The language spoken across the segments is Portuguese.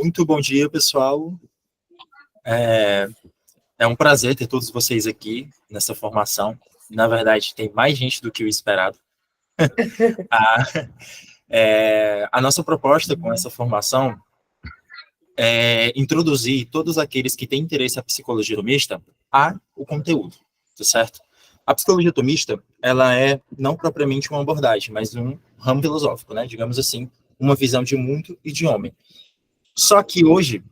Muito bom dia, pessoal. É um prazer ter todos vocês aqui nessa formação. Na verdade, tem mais gente do que o esperado. A nossa proposta com essa formação é introduzir todos aqueles que têm interesse na psicologia tomista ao conteúdo, tá certo? A psicologia tomista, ela é não propriamente uma abordagem, mas um ramo filosófico, né? Digamos assim, uma visão de mundo e de homem. Só que hoje,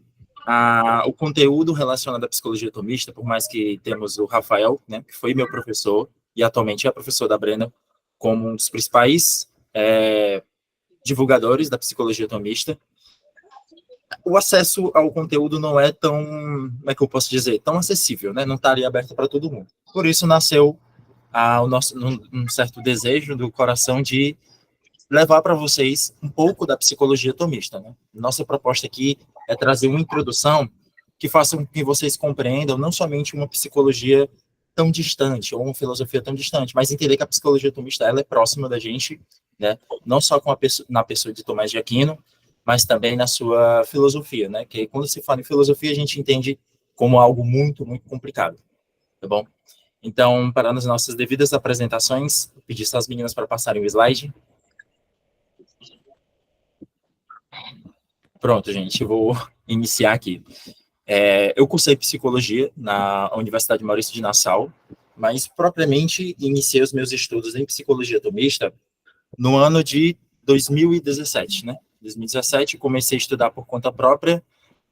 o conteúdo relacionado à psicologia tomista, por mais que temos o Rafael, né, que foi meu professor e atualmente é professor da Brena, como um dos principais divulgadores da psicologia tomista, o acesso ao conteúdo não é tão, como é que eu posso dizer, tão acessível, né? Não estaria aberto para todo mundo. Por isso nasceu um certo desejo do coração de levar para vocês um pouco da psicologia tomista, né? Nossa proposta aqui é trazer uma introdução que faça com que vocês compreendam não somente uma psicologia tão distante, ou uma filosofia tão distante, mas entender que a psicologia tomista, ela é próxima da gente, né? Não só na pessoa de Tomás de Aquino, mas também na sua filosofia, né? Que quando se fala em filosofia, a gente entende como algo muito, muito complicado, tá bom? Então, para as nossas devidas apresentações, eu pedi às meninas para passarem o slide. Pronto, gente, eu vou iniciar aqui. Eu cursei psicologia na Universidade Maurício de Nassau, mas propriamente iniciei os meus estudos em psicologia tomista no ano de 2017, né? 2017, comecei a estudar por conta própria,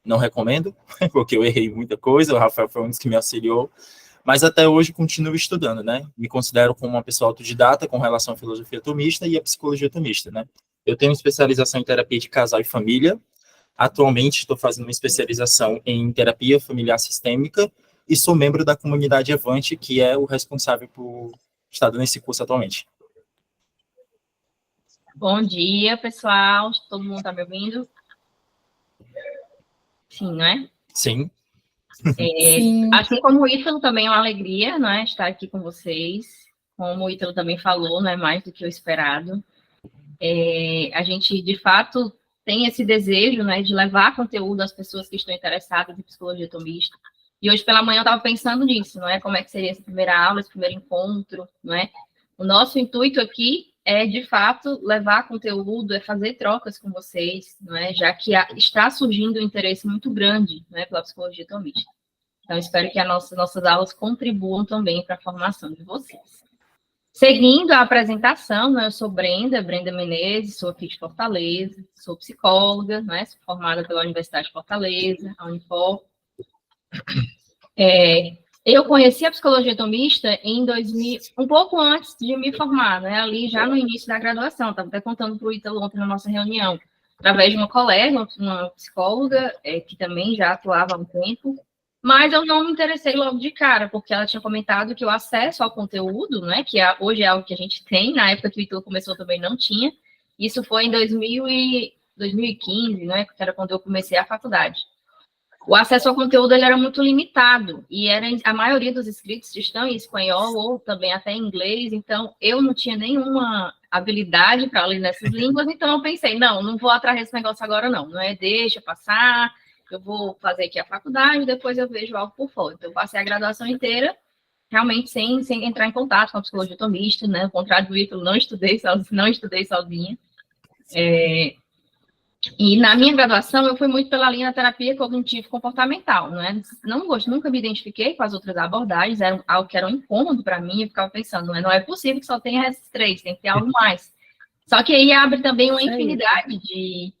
não recomendo, porque eu errei muita coisa, o Rafael foi um dos que me auxiliou, mas até hoje continuo estudando, né? Me considero como uma pessoa autodidata com relação à filosofia tomista e à psicologia tomista, né? Eu tenho especialização em terapia de casal e família. Atualmente estou fazendo uma especialização em terapia familiar sistêmica e sou membro da comunidade Avante, que é o responsável por estar dando esse curso atualmente. Bom dia, pessoal. Todo mundo está me ouvindo? Sim, não é? Sim. Sim. Assim como o Ítalo, também é uma alegria, não é, estar aqui com vocês. Como o Ítalo também falou, não é mais do que o esperado. A gente, de fato, tem esse desejo, né, de levar conteúdo às pessoas que estão interessadas em psicologia tomista. E hoje pela manhã eu estava pensando nisso, não é? Como é que seria essa primeira aula, esse primeiro encontro, não é? O nosso intuito aqui é, de fato, levar conteúdo, é fazer trocas com vocês, não é? Já que está surgindo um interesse muito grande, né, pela psicologia tomista. Então, espero que nossas aulas contribuam também para a formação de vocês. Seguindo a apresentação, né, eu sou Brenda Menezes, sou aqui de Fortaleza, sou psicóloga, né, sou formada pela Universidade de Fortaleza, a Unifor. Eu conheci a psicologia tomista em 2000, um pouco antes de me formar, né, ali já no início da graduação, estava até contando para o Ítalo ontem na nossa reunião, através de uma colega, uma psicóloga, que também já atuava há um tempo, mas eu não me interessei logo de cara, porque ela tinha comentado que o acesso ao conteúdo, né, que hoje é algo que a gente tem, na época que o Ítalo começou também não tinha, isso foi em 2015, né, que era quando eu comecei a faculdade. O acesso ao conteúdo ele era muito limitado, e a maioria dos escritos estão em espanhol, ou também até em inglês, então eu não tinha nenhuma habilidade para ler nessas línguas, então eu pensei, não vou atrás desse negócio agora não é deixa passar, eu vou fazer aqui a faculdade, depois eu vejo algo por fora. Então, eu passei a graduação inteira, realmente sem entrar em contato com a psicologia tomista, né? Ao contrário do Ítalo, não estudei sozinha. E na minha graduação, eu fui muito pela linha da terapia cognitivo-comportamental, né? Nunca me identifiquei com as outras abordagens, era algo que era um incômodo para mim, eu ficava pensando, não é possível que só tenha essas três, tem que ter algo mais. Só que aí abre também uma infinidade de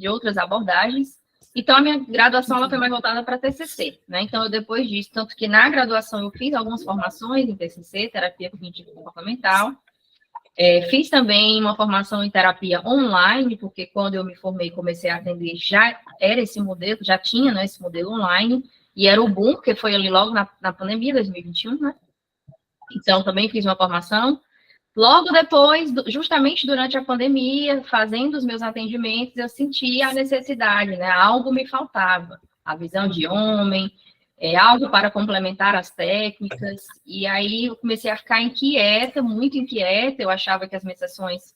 outras abordagens. Então, a minha graduação ela foi mais voltada para TCC, né? Então, eu, depois disso, tanto que na graduação eu fiz algumas formações em TCC, terapia cognitivo-comportamental, fiz também uma formação em terapia online, porque quando eu me formei e comecei a atender, já era esse modelo, já tinha, né, esse modelo online, e era o boom, porque foi ali logo na pandemia, 2021, né? Então, também fiz uma formação. Logo depois, justamente durante a pandemia, fazendo os meus atendimentos, eu senti a necessidade, né? Algo me faltava, a visão de homem, algo para complementar as técnicas, e aí eu comecei a ficar inquieta, muito inquieta, eu achava que as minhas sessões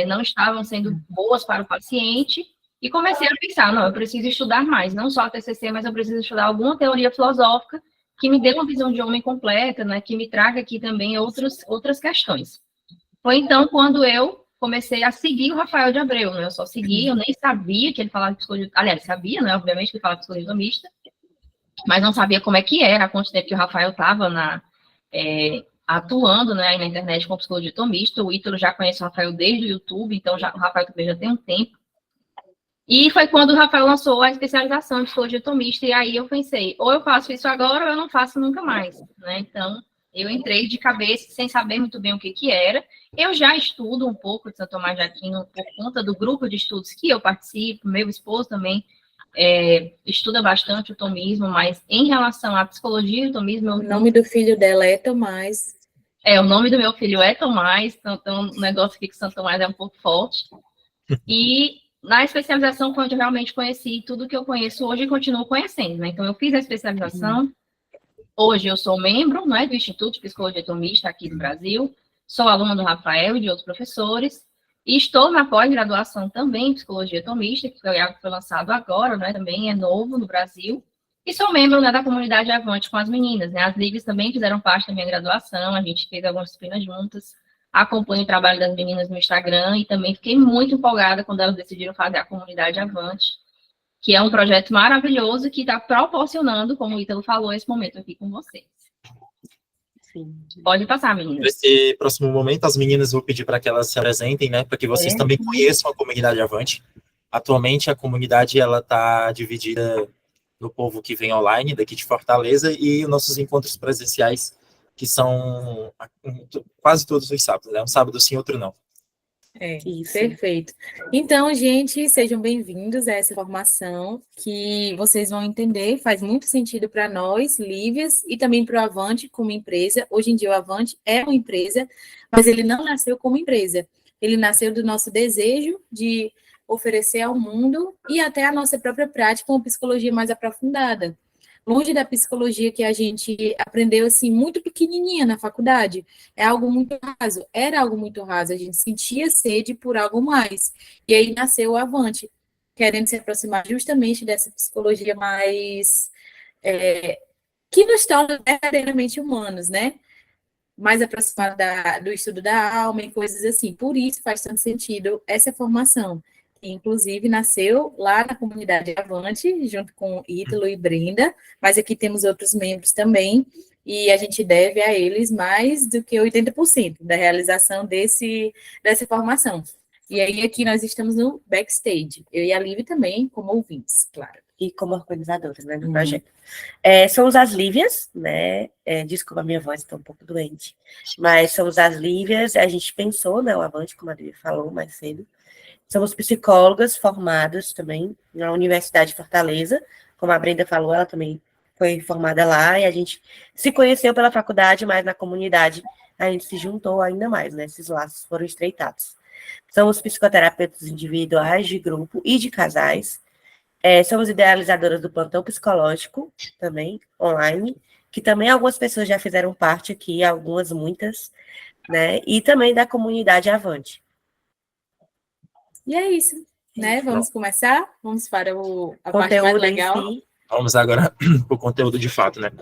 não estavam sendo boas para o paciente, E comecei a pensar, não, eu preciso estudar mais, não só a TCC, mas eu preciso estudar alguma teoria filosófica que me dê uma visão de homem completa, né, que me traga aqui também outras questões. Foi então quando eu comecei a seguir o Rafael de Abreu, né, eu só segui, eu nem sabia que ele falava de psicologia, aliás, sabia, né, obviamente que ele falava de psicologia tomista, mas não sabia como é que era, há quanto tempo que o Rafael estava atuando, né, aí na internet com psicologia tomista. O Ítalo já conhece o Rafael desde o YouTube, então o Rafael também já tem um tempo. E foi quando o Rafael lançou a especialização de psicologia tomista, e aí eu pensei, ou eu faço isso agora, ou eu não faço nunca mais, né? Então, eu entrei de cabeça, sem saber muito bem o que era. Eu já estudo um pouco de São Tomás de Aquino, por conta do grupo de estudos que eu participo, meu esposo também estuda bastante o tomismo, mas em relação à psicologia e o tomismo... O nome do filho dela é Tomás. O nome do meu filho é Tomás, então o negócio aqui com São Tomás é um pouco forte. E na especialização foi onde eu realmente conheci tudo que eu conheço hoje e continuo conhecendo, né? Então, eu fiz a especialização, hoje eu sou membro, né, do Instituto de Psicologia Tomista aqui do Brasil, sou aluna do Rafael e de outros professores, e estou na pós-graduação também em Psicologia Tomista, que foi algo que foi lançado agora, né, também é novo no Brasil, e sou membro, né, da comunidade Avante com as meninas, né? As ligas também fizeram parte da minha graduação, a gente fez algumas disciplinas juntas, acompanho o trabalho das meninas no Instagram e também fiquei muito empolgada quando elas decidiram fazer a comunidade Avante, que é um projeto maravilhoso que está proporcionando, como o Ítalo falou, esse momento aqui com vocês. Sim. Pode passar, meninas. Nesse próximo momento, as meninas vou pedir para que elas se apresentem, né, para que vocês também conheçam a comunidade Avante. Atualmente, a comunidade está dividida no povo que vem online, daqui de Fortaleza, e os nossos encontros presenciais, que são quase todos os sábados, né? Um sábado sim, outro não. Isso. Perfeito. Então, gente, sejam bem-vindos a essa formação que vocês vão entender, faz muito sentido para nós, Lívias, e também para o Avante como empresa. Hoje em dia o Avante é uma empresa, mas ele não nasceu como empresa. Ele nasceu do nosso desejo de oferecer ao mundo e até a nossa própria prática uma psicologia mais aprofundada. Longe da psicologia que a gente aprendeu, assim, muito pequenininha na faculdade. É algo muito raso. Era algo muito raso. A gente sentia sede por algo mais. E aí nasceu o Avante, querendo se aproximar justamente dessa psicologia mais... que nos torna verdadeiramente humanos, né? Mais aproximado do estudo da alma e coisas assim. Por isso faz tanto sentido essa formação. Inclusive, nasceu lá na comunidade Avante, junto com Ítalo e Brenda, mas aqui temos outros membros também, e a gente deve a eles mais do que 80% da realização dessa formação. E aí, aqui nós estamos no backstage, eu e a Lívia também, como ouvintes, claro. E como organizadoras, né, do projeto. Somos as Lívias, né, desculpa, a minha voz está um pouco doente, mas somos as Lívias, a gente pensou, né, o Avante, como a Lívia falou mais cedo. Somos psicólogas formadas também na Universidade de Fortaleza. Como a Brenda falou, ela também foi formada lá, e a gente se conheceu pela faculdade, mas na comunidade a gente se juntou ainda mais, né? Esses laços foram estreitados. Somos psicoterapeutas individuais, de grupo e de casais. Somos idealizadoras do plantão psicológico, também, online, que também algumas pessoas já fizeram parte aqui, algumas, muitas, né? E também da comunidade Avante. E é isso, né? Vamos começar? Vamos para a parte mais legal. Si. Vamos agora para o conteúdo de fato, né?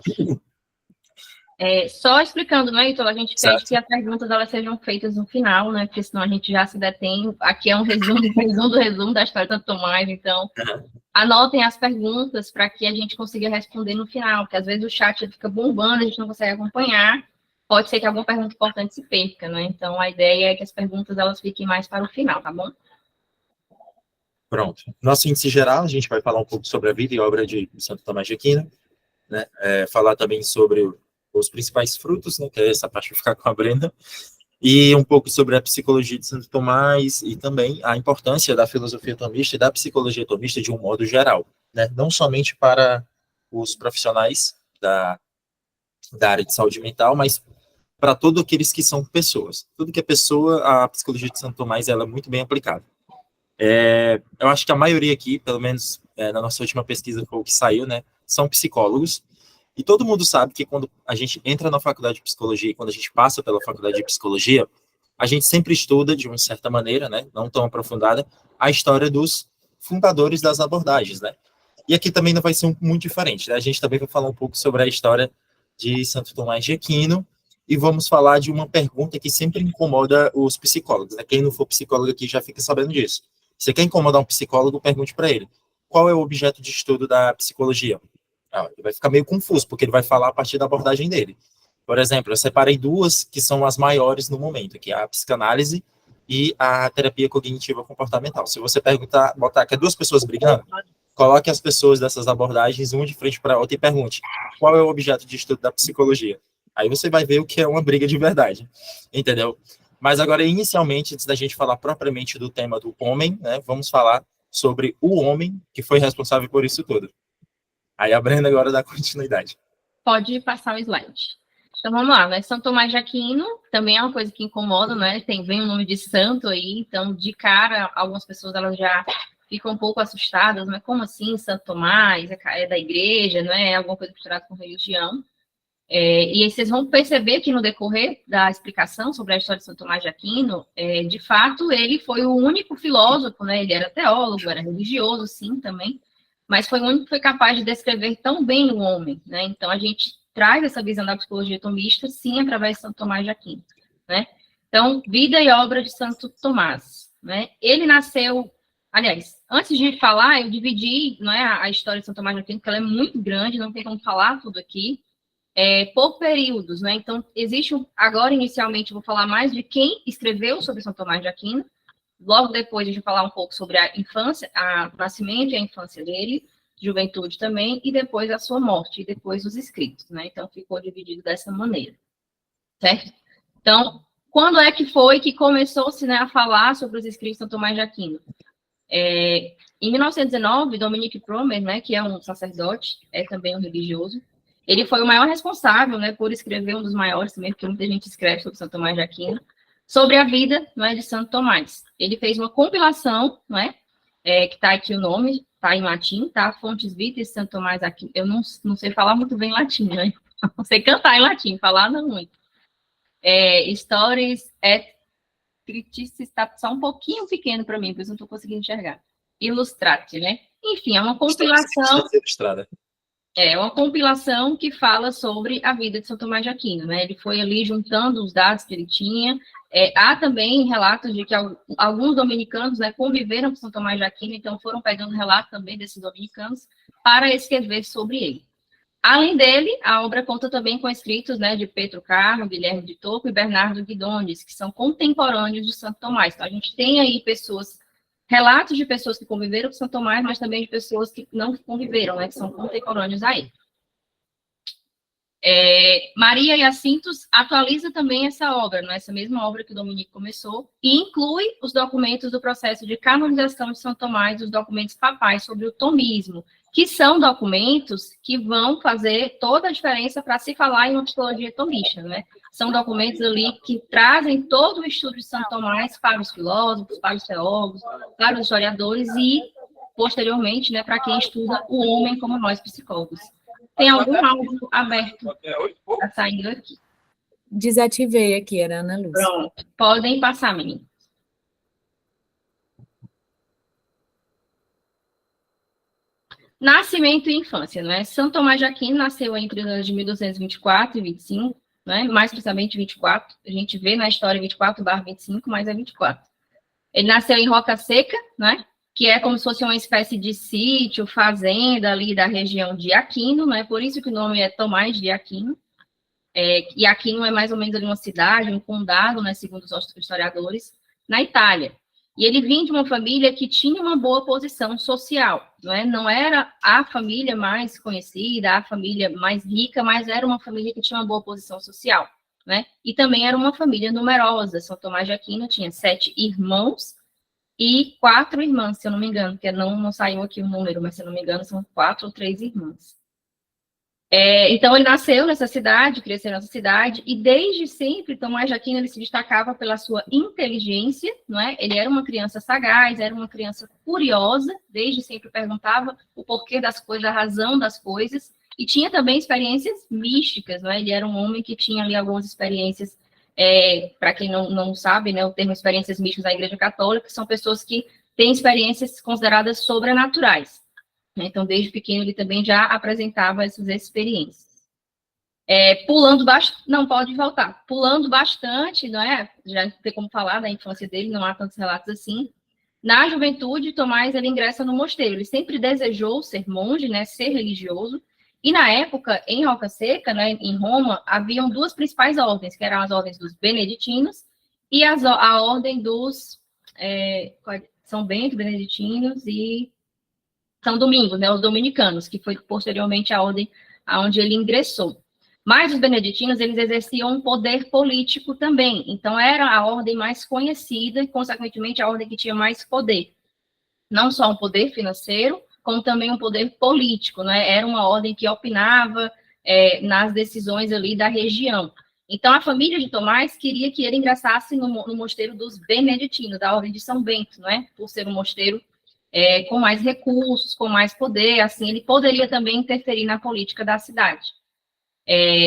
Só explicando, né, Ítalo? A gente pede que as perguntas elas sejam feitas no final, né? Porque senão a gente já se detém. Aqui é um resumo do resumo da história do Tomás, então anotem as perguntas para que a gente consiga responder no final, porque às vezes o chat fica bombando, a gente não consegue acompanhar. Pode ser que alguma pergunta importante se perca, né? Então a ideia é que as perguntas elas fiquem mais para o final, tá bom? Pronto. Nosso índice geral, a gente vai falar um pouco sobre a vida e obra de Santo Tomás de Aquino, né? Falar também sobre os principais frutos, né? Que é essa parte que ficar com a Brenda, e um pouco sobre a psicologia de Santo Tomás e também a importância da filosofia tomista e da psicologia tomista de um modo geral, né? Não somente para os profissionais da área de saúde mental, mas para todos aqueles que são pessoas. Tudo que é pessoa, a psicologia de Santo Tomás ela é muito bem aplicada. Eu acho que a maioria aqui, pelo menos na nossa última pesquisa foi o que saiu, né, são psicólogos, e todo mundo sabe que quando a gente entra na faculdade de psicologia, quando a gente passa pela faculdade de psicologia, a gente sempre estuda, de uma certa maneira, né, não tão aprofundada, a história dos fundadores das abordagens, né? E aqui também não vai ser muito diferente, né? A gente também vai falar um pouco sobre a história de Santo Tomás de Aquino e vamos falar de uma pergunta que sempre incomoda os psicólogos, né? Quem não for psicólogo aqui já fica sabendo disso. Você quer incomodar um psicólogo, pergunte para ele: qual é o objeto de estudo da psicologia? Ele vai ficar meio confuso, porque ele vai falar a partir da abordagem dele. Por exemplo, eu separei duas que são as maiores no momento, que é a psicanálise e a terapia cognitiva comportamental. Se você botar que é duas pessoas brigando, coloque as pessoas dessas abordagens uma de frente para a outra e pergunte: qual é o objeto de estudo da psicologia? Aí você vai ver o que é uma briga de verdade, entendeu? Mas agora, inicialmente, antes da gente falar propriamente do tema do homem, né, vamos falar sobre o homem que foi responsável por isso tudo. Aí a Brenda agora dá continuidade. Pode passar o slide. Então vamos lá, né? São Tomás de Aquino também é uma coisa que incomoda, né? Vem o nome de santo aí, então de cara algumas pessoas elas já ficam um pouco assustadas, mas como assim Santo Tomás? É da igreja, não é alguma coisa misturada com religião? E aí vocês vão perceber que no decorrer da explicação sobre a história de Santo Tomás de Aquino, de fato ele foi o único filósofo, né? Ele era teólogo, era religioso, sim, também, mas foi o único que foi capaz de descrever tão bem o homem, né? Então a gente traz essa visão da psicologia tomista, sim, através de Santo Tomás de Aquino, né? Então, vida e obra de Santo Tomás, né? Ele nasceu, aliás, antes de falar, eu dividi, não é, a história de Santo Tomás de Aquino, porque ela é muito grande, não tem como falar tudo aqui, por períodos, né? Então, agora, inicialmente, eu vou falar mais de quem escreveu sobre Santo Tomás de Aquino, logo depois a gente vai falar um pouco sobre a infância, o nascimento e a infância dele, juventude também, e depois a sua morte, e depois os escritos, né? Então, ficou dividido dessa maneira, certo? Então, quando é que foi que começou-se, né, a falar sobre os escritos de Santo Tomás de Aquino? Em 1919, Dominique Promer, né, que é um sacerdote, é também um religioso, ele foi o maior responsável, né, por escrever um dos maiores também, porque muita gente escreve sobre Santo Tomás de Aquino, sobre a vida, não é, de Santo Tomás. Ele fez uma compilação, não é, que está aqui o nome, está em latim, tá? Fontes Vitais Santo Tomás Aquino. Eu não sei falar muito bem latim, né? Não sei cantar em latim, falar não muito. Stories et Criticis está só um pouquinho pequeno para mim, porque eu não estou conseguindo enxergar. Illustrate, né? Enfim, é uma compilação. É uma compilação que fala sobre a vida de São Tomás de Aquino, né? Ele foi ali juntando os dados que ele tinha. Há também relatos de que alguns dominicanos, né, conviveram com São Tomás de Aquino, então foram pegando relatos também desses dominicanos para escrever sobre ele. Além dele, a obra conta também com escritos, né, de Pedro Carmo, Guilherme de Tocco e Bernardo Guidones, que são contemporâneos de Santo Tomás. Então, a gente tem aí relatos de pessoas que conviveram com Santo Tomás, mas também de pessoas que não conviveram, né, que são contemporâneos a ele. Maria Jacintos atualiza também essa obra, né, essa mesma obra que o Dominique começou, e inclui os documentos do processo de canonização de São Tomás, os documentos papais sobre o tomismo, que são documentos que vão fazer toda a diferença para se falar em uma psicologia tomista, né? São documentos ali que trazem todo o estudo de Santo Tomás para os filósofos, para os teólogos, para os historiadores e, posteriormente, né, para quem estuda o homem como nós psicólogos. Tem algum áudio aberto? Está saindo aqui. Desativei aqui, era Ana Lúcia. Pronto. Podem passar, menino. Nascimento e infância, não é? São Tomás de Aquino nasceu entre os anos de 1224 e 25, né? Mais precisamente 24. A gente vê na história 24/25, mas é 24. Ele nasceu em Roca Seca, né? Que é como se fosse uma espécie de sítio, fazenda ali da região de Aquino, né? Por isso que o nome é Tomás de Aquino. E Aquino é mais ou menos ali uma cidade, um condado, né? Segundo os historiadores, na Itália. E ele vinha de uma família que tinha uma boa posição social, não é? Não era a família mais conhecida, a família mais rica, mas era uma família que tinha uma boa posição social, né? E também era uma família numerosa. São Tomás de Aquino tinha 7 irmãos e 4 irmãs, se eu não me engano, porque não saiu aqui o número, mas se eu não me engano são 4 ou 3 irmãs. Então, ele nasceu nessa cidade, cresceu nessa cidade, e desde sempre, Tomás de Aquino, ele se destacava pela sua inteligência, não é? Ele era uma criança sagaz, era uma criança curiosa, desde sempre perguntava o porquê das coisas, a razão das coisas, e tinha também experiências místicas, não é? Ele era um homem que tinha ali algumas experiências, para quem não sabe, né, o termo experiências místicas da Igreja Católica, são pessoas que tem experiências consideradas sobrenaturais. Né? Então, desde pequeno, ele também já apresentava essas experiências. Pulando bastante, não pode voltar, pulando bastante, não é? Já não tem como falar da infância dele, não há tantos relatos assim. Na juventude, Tomás, ele ingressa no mosteiro. Ele sempre desejou ser monge, né, ser religioso. E na época, em Roca Seca, né, em Roma, haviam duas principais ordens, que eram as ordens dos beneditinos e a ordem dos São Bento, beneditinos e São Domingos, né, os dominicanos, que foi posteriormente a ordem aonde ele ingressou. Mas os beneditinos, eles exerciam um poder político também. Então, era a ordem mais conhecida e, consequentemente, a ordem que tinha mais poder. Não só um poder financeiro, como também um poder político, né? Era uma ordem que opinava nas decisões ali da região. Então, a família de Tomás queria que ele ingressasse no mosteiro dos beneditinos, da ordem de São Bento, né? Por ser um mosteiro com mais recursos, com mais poder, assim, ele poderia também interferir na política da cidade.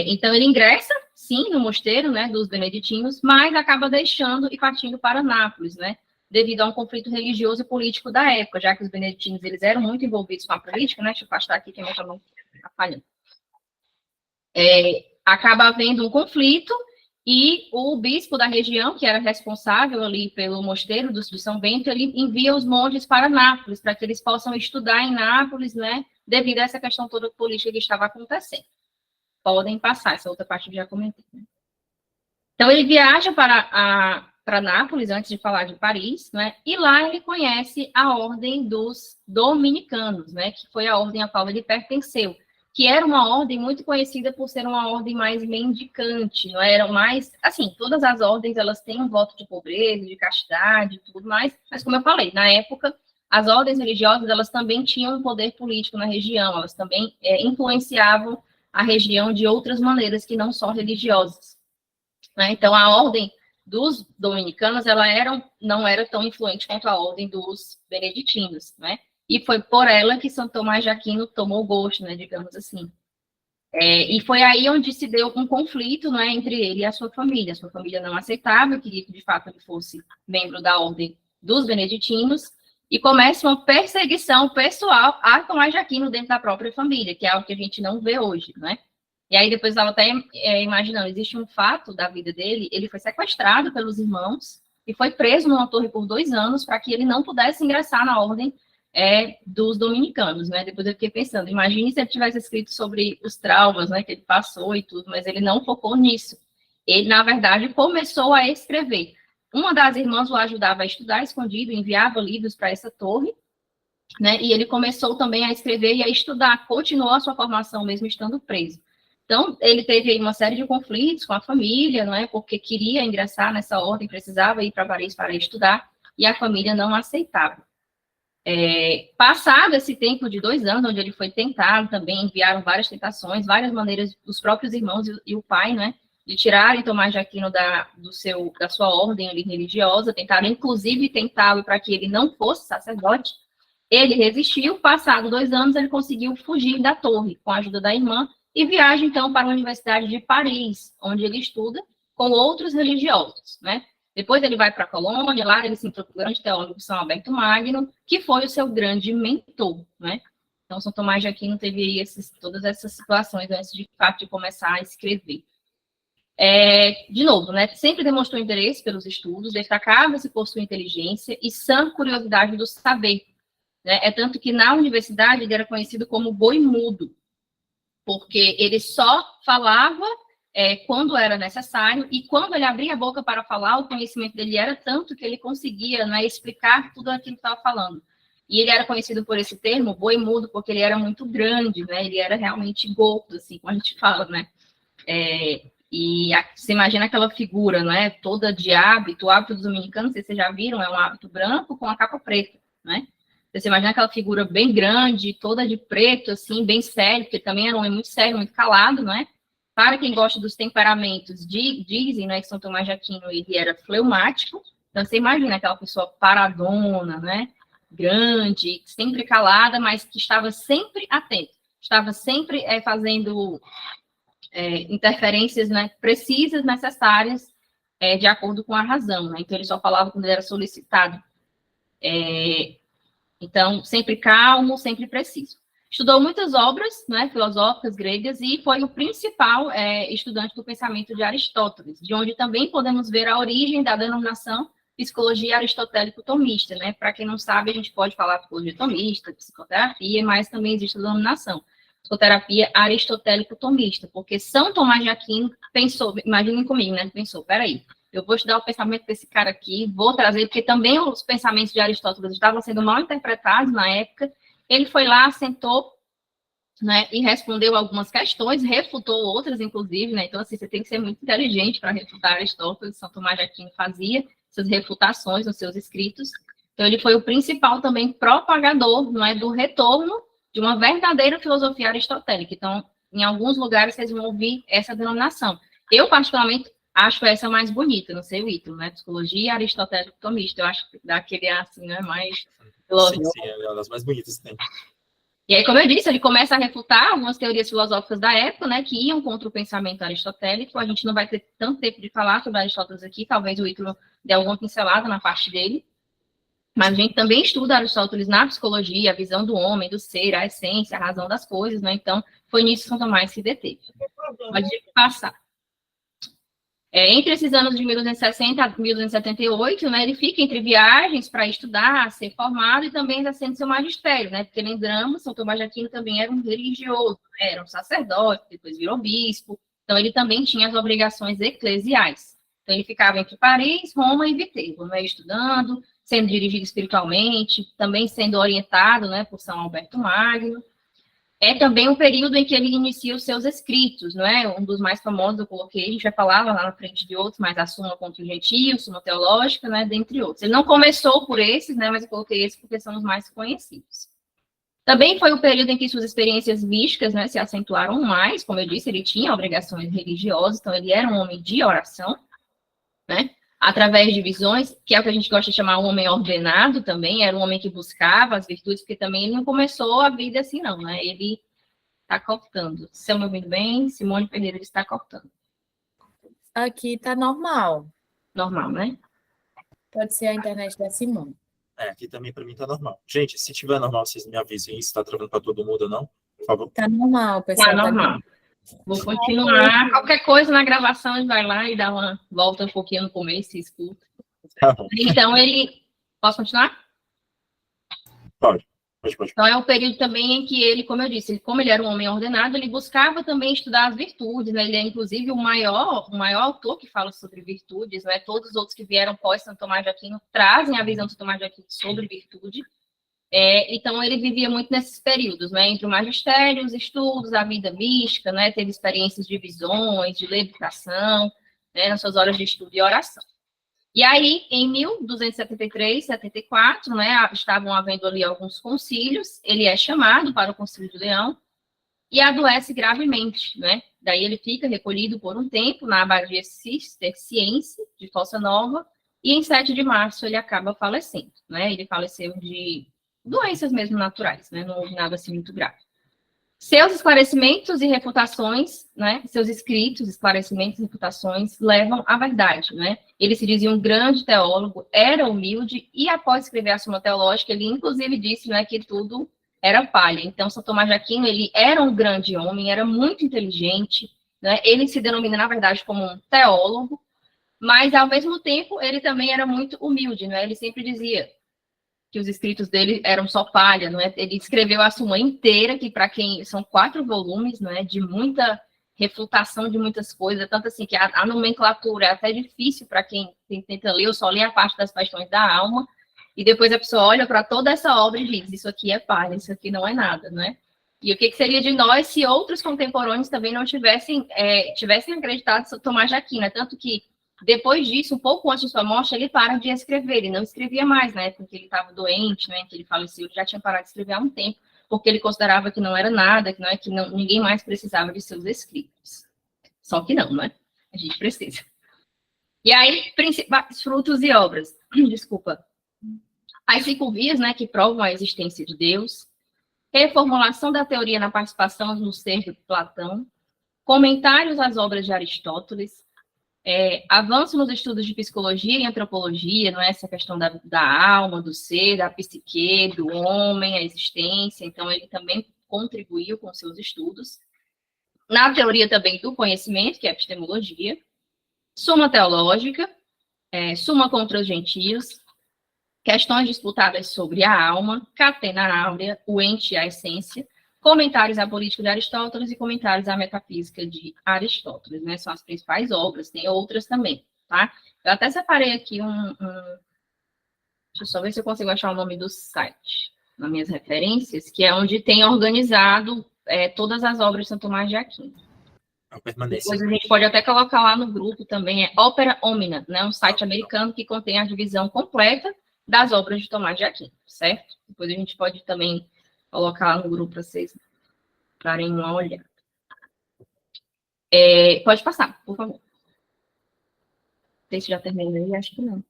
Então, ele ingressa, sim, no mosteiro, né, dos beneditinos, mas acaba deixando e partindo para Nápoles, né, devido a um conflito religioso e político da época, já que os beneditinos, eles eram muito envolvidos com a política, né, deixa eu afastar aqui que a minha mão está falhando. Acaba havendo um conflito e o bispo da região, que era responsável ali pelo mosteiro de São Bento, ele envia os monges para Nápoles, para que eles possam estudar em Nápoles, né, devido a essa questão toda política que estava acontecendo. Podem passar, essa outra parte eu já comentei. Né? Então, ele viaja para Nápoles, antes de falar de Paris, né? E lá ele conhece a ordem dos dominicanos, né? Que foi a ordem a qual ele pertenceu, que era uma ordem muito conhecida por ser uma ordem mais mendicante, não eram mais, assim, todas as ordens, elas têm um voto de pobreza, de castidade, tudo mais, mas como eu falei, na época, as ordens religiosas, elas também tinham um poder político na região, elas também influenciavam a região de outras maneiras que não só religiosas. Né? Então, a ordem dos dominicanos, ela não era tão influente quanto a ordem dos beneditinos, né? E foi por ela que São Tomás de Aquino tomou gosto, né, digamos assim. E foi aí onde se deu um conflito, né, entre ele e a sua família. A sua família não aceitava, queria que, de fato, ele fosse membro da ordem dos beneditinos, e começa uma perseguição pessoal a Tomás de Aquino dentro da própria família, que é algo que a gente não vê hoje, né? E aí depois eu estava até imaginando, existe um fato da vida dele, ele foi sequestrado pelos irmãos e foi preso numa torre por 2 anos para que ele não pudesse ingressar na ordem dos dominicanos, né? Depois eu fiquei pensando, imagine se ele tivesse escrito sobre os traumas, né, que ele passou e tudo, mas ele não focou nisso. Ele, na verdade, começou a escrever. Uma das irmãs o ajudava a estudar escondido, enviava livros para essa torre, né? E ele começou também a escrever e a estudar, continuou a sua formação mesmo estando preso. Então, ele teve aí uma série de conflitos com a família, não é? Porque queria ingressar nessa ordem, precisava ir para Paris para estudar, e a família não aceitava. Passado esse tempo de 2 anos, onde ele foi tentado também, enviaram várias tentações, várias maneiras dos próprios irmãos e o pai, né? De tirarem Tomás de Aquino da sua ordem ali religiosa, tentaram inclusive tentá-lo para que ele não fosse sacerdote. Ele resistiu, passado 2 anos, ele conseguiu fugir da torre, com a ajuda da irmã, e viaja, então, para a Universidade de Paris, onde ele estuda com outros religiosos, né? Depois ele vai para a Colônia, lá ele se encontra com o grande teólogo São Alberto Magno, que foi o seu grande mentor, né? Então, São Tomás de Aquino teve aí todas essas situações antes de fato de começar a escrever. De novo, né, sempre demonstrou interesse pelos estudos, destacava-se por sua inteligência e sã curiosidade do saber. Né? Tanto que na universidade ele era conhecido como boi mudo, porque ele só falava quando era necessário, e quando ele abria a boca para falar, o conhecimento dele era tanto que ele conseguia, né, explicar tudo aquilo que estava falando. E ele era conhecido por esse termo, boi mudo, porque ele era muito grande, né? Ele era realmente gordo, assim, como a gente fala, né? Você imagina aquela figura, né, toda de hábito, o hábito dos dominicanos, não sei se vocês já viram, é um hábito branco com a capa preta, né? Você imagina aquela figura bem grande, toda de preto, assim, bem sério, porque também era um homem muito sério, muito calado, né? Para quem gosta dos temperamentos, dizem, né, que São Tomás de Aquino, ele era fleumático, então você imagina aquela pessoa paradona, né? Grande, sempre calada, mas que estava sempre atento, estava sempre fazendo interferências, né, precisas, necessárias, de acordo com a razão, né? Então ele só falava quando ele era solicitado. Então, sempre calmo, sempre preciso. Estudou muitas obras, né, filosóficas gregas e foi o principal estudante do pensamento de Aristóteles, de onde também podemos ver a origem da denominação psicologia aristotélico-tomista, né? Para quem não sabe, a gente pode falar psicologia tomista, psicoterapia, mas também existe a denominação psicoterapia aristotélico-tomista, porque São Tomás de Aquino pensou, imaginem comigo, né? Pensou, peraí, eu vou estudar o pensamento desse cara aqui, vou trazer, porque também os pensamentos de Aristóteles estavam sendo mal interpretados na época. Ele foi lá, sentou, né, e respondeu algumas questões, refutou outras, inclusive, né? Então, assim, você tem que ser muito inteligente para refutar Aristóteles. São Tomás de Aquino fazia essas refutações nos seus escritos. Então, ele foi o principal também propagador, não é, do retorno de uma verdadeira filosofia aristotélica. Então, em alguns lugares, vocês vão ouvir essa denominação. Eu, particularmente, acho essa mais bonita, não sei o Ítalo, né? Psicologia aristotélico-tomista. Eu acho que dá aquele, assim, né, mais filosófico. Sim, é uma das mais bonitas que tem. E aí, como eu disse, ele começa a refutar algumas teorias filosóficas da época, né, que iam contra o pensamento aristotélico. A gente não vai ter tanto tempo de falar sobre Aristóteles aqui, talvez o Ítalo dê alguma pincelada na parte dele. Mas a gente também estuda Aristóteles na psicologia, a visão do homem, do ser, a essência, a razão das coisas, né? Então, foi nisso que São Tomás se deteve. Pode passar. Entre esses anos de 1260 a 1278, né, ele fica entre viagens para estudar, ser formado e também exercendo seu magistério, né? Porque lembramos, São Tomás de Aquino também era um religioso, né, era um sacerdote, depois virou bispo, então ele também tinha as obrigações eclesiais. Então ele ficava entre Paris, Roma e Viterbo, né, estudando, sendo dirigido espiritualmente, também sendo orientado, né, por São Alberto Magno. É também um período em que ele inicia os seus escritos, não é? Um dos mais famosos eu coloquei, a gente vai falar lá na frente de outros, mas a Suma contra o Gentio, Suma Teológica, né, dentre outros. Ele não começou por esses, né, mas eu coloquei esses porque são os mais conhecidos. Também foi o período em que suas experiências místicas, né, se acentuaram mais, como eu disse, ele tinha obrigações religiosas, então ele era um homem de oração, né? Através de visões, que é o que a gente gosta de chamar um homem ordenado também, era um homem que buscava as virtudes, porque também ele não começou a vida assim, não, né? Ele está cortando. Estão me ouvindo bem? Simone Pereira está cortando. Aqui tá normal. Normal, né? Pode ser a internet da Simone. Aqui também para mim tá normal. Gente, se tiver normal, vocês me avisem se está travando para todo mundo ou não, por favor. Tá normal, pessoal. Tá normal. Vou continuar. Qualquer coisa na gravação, a gente vai lá e dá uma volta um pouquinho no começo e escuta. Então, ele... Posso continuar? Pode. Então, é um período também em que ele, como eu disse, como ele era um homem ordenado, ele buscava também estudar as virtudes, né? Ele é, inclusive, o maior autor que fala sobre virtudes, né? Todos os outros que vieram pós São Tomás de Aquino trazem a visão de São Tomás de Aquino sobre virtude. Então, ele vivia muito nesses períodos, né? Entre o magistério, os estudos, a vida mística, né? Teve experiências de visões, de levitação, né? Nas suas horas de estudo e oração. E aí, em 1273, 74, né? Estavam havendo ali alguns concílios, ele é chamado para o Concílio de Leão e adoece gravemente, né? Daí ele fica recolhido por um tempo na abadia cisterciense de Fossa Nova e em 7 de março ele acaba falecendo, né? Ele faleceu de doenças mesmo naturais, né? Não houve nada assim muito grave. Seus esclarecimentos e refutações, né? Seus escritos, esclarecimentos e refutações levam à verdade, né? Ele se dizia um grande teólogo, era humilde e após escrever a Suma Teológica, ele inclusive disse, né, que tudo era palha. Então, São Tomás de Aquino, ele era um grande homem, era muito inteligente, né? Ele se denomina, na verdade, como um teólogo, mas, ao mesmo tempo, ele também era muito humilde, né? Ele sempre dizia que os escritos dele eram só palha, não é? Ele escreveu a Suma inteira, que para quem são 4 volumes, não é? De muita refutação de muitas coisas, tanto assim que a nomenclatura é até difícil para quem tenta ler, eu só li a parte das paixões da alma, e depois a pessoa olha para toda essa obra e diz, isso aqui é palha, isso aqui não é nada, né? E o que seria de nós se outros contemporâneos também não tivessem acreditado em São Tomás de Aquino, tanto que depois disso, um pouco antes de sua morte, ele para de escrever, ele não escrevia mais, né, porque ele estava doente, né, que ele faleceu, ele já tinha parado de escrever há um tempo, porque ele considerava que não era nada, que ninguém mais precisava de seus escritos. Só que não, né? A gente precisa. E aí, principais frutos e obras. Desculpa. As 5 vias, né, que provam a existência de Deus, reformulação da teoria na participação no ser de Platão, comentários às obras de Aristóteles, Avanço nos estudos de psicologia e antropologia, não é essa questão da alma, do ser, da psique, do homem, a existência, então ele também contribuiu com seus estudos. Na teoria também do conhecimento, que é a epistemologia, Suma Teológica, Suma contra os Gentios, Questões disputadas sobre a alma, Catena Áurea, o ente e a essência, Comentários à política de Aristóteles e Comentários à metafísica de Aristóteles, né? São as principais obras, tem outras também, tá? Eu até separei aqui deixa eu só ver se eu consigo achar o nome do site, nas minhas referências, que é onde tem organizado todas as obras de Santo Tomás de Aquino. Depois a gente pode até colocar lá no grupo também, Opera Omnia, né? Um site americano que contém a divisão completa das obras de Tomás de Aquino, certo? Depois a gente pode também colocar lá no grupo para vocês darem uma olhada. Pode passar, por favor. Não sei se já terminei, acho que não.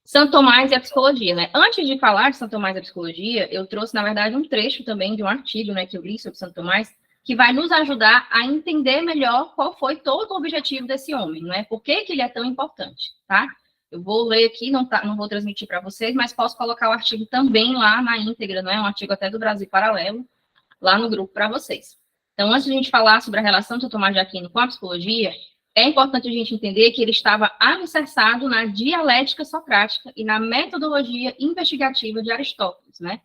Santo Tomás e a psicologia, né? Antes de falar de Santo Tomás e a psicologia, eu trouxe, na verdade, um trecho também de um artigo, né, que eu li sobre Santo Tomás, que vai nos ajudar a entender melhor qual foi todo o objetivo desse homem, não é? Por que ele é tão importante, tá? Eu vou ler aqui, não vou transmitir para vocês, mas posso colocar o artigo também lá na íntegra, não é? Um artigo até do Brasil Paralelo, lá no grupo para vocês. Então, antes de a gente falar sobre a relação de Santo Tomás de Aquino com a psicologia, é importante a gente entender que ele estava alicerçado na dialética socrática e na metodologia investigativa de Aristóteles, né?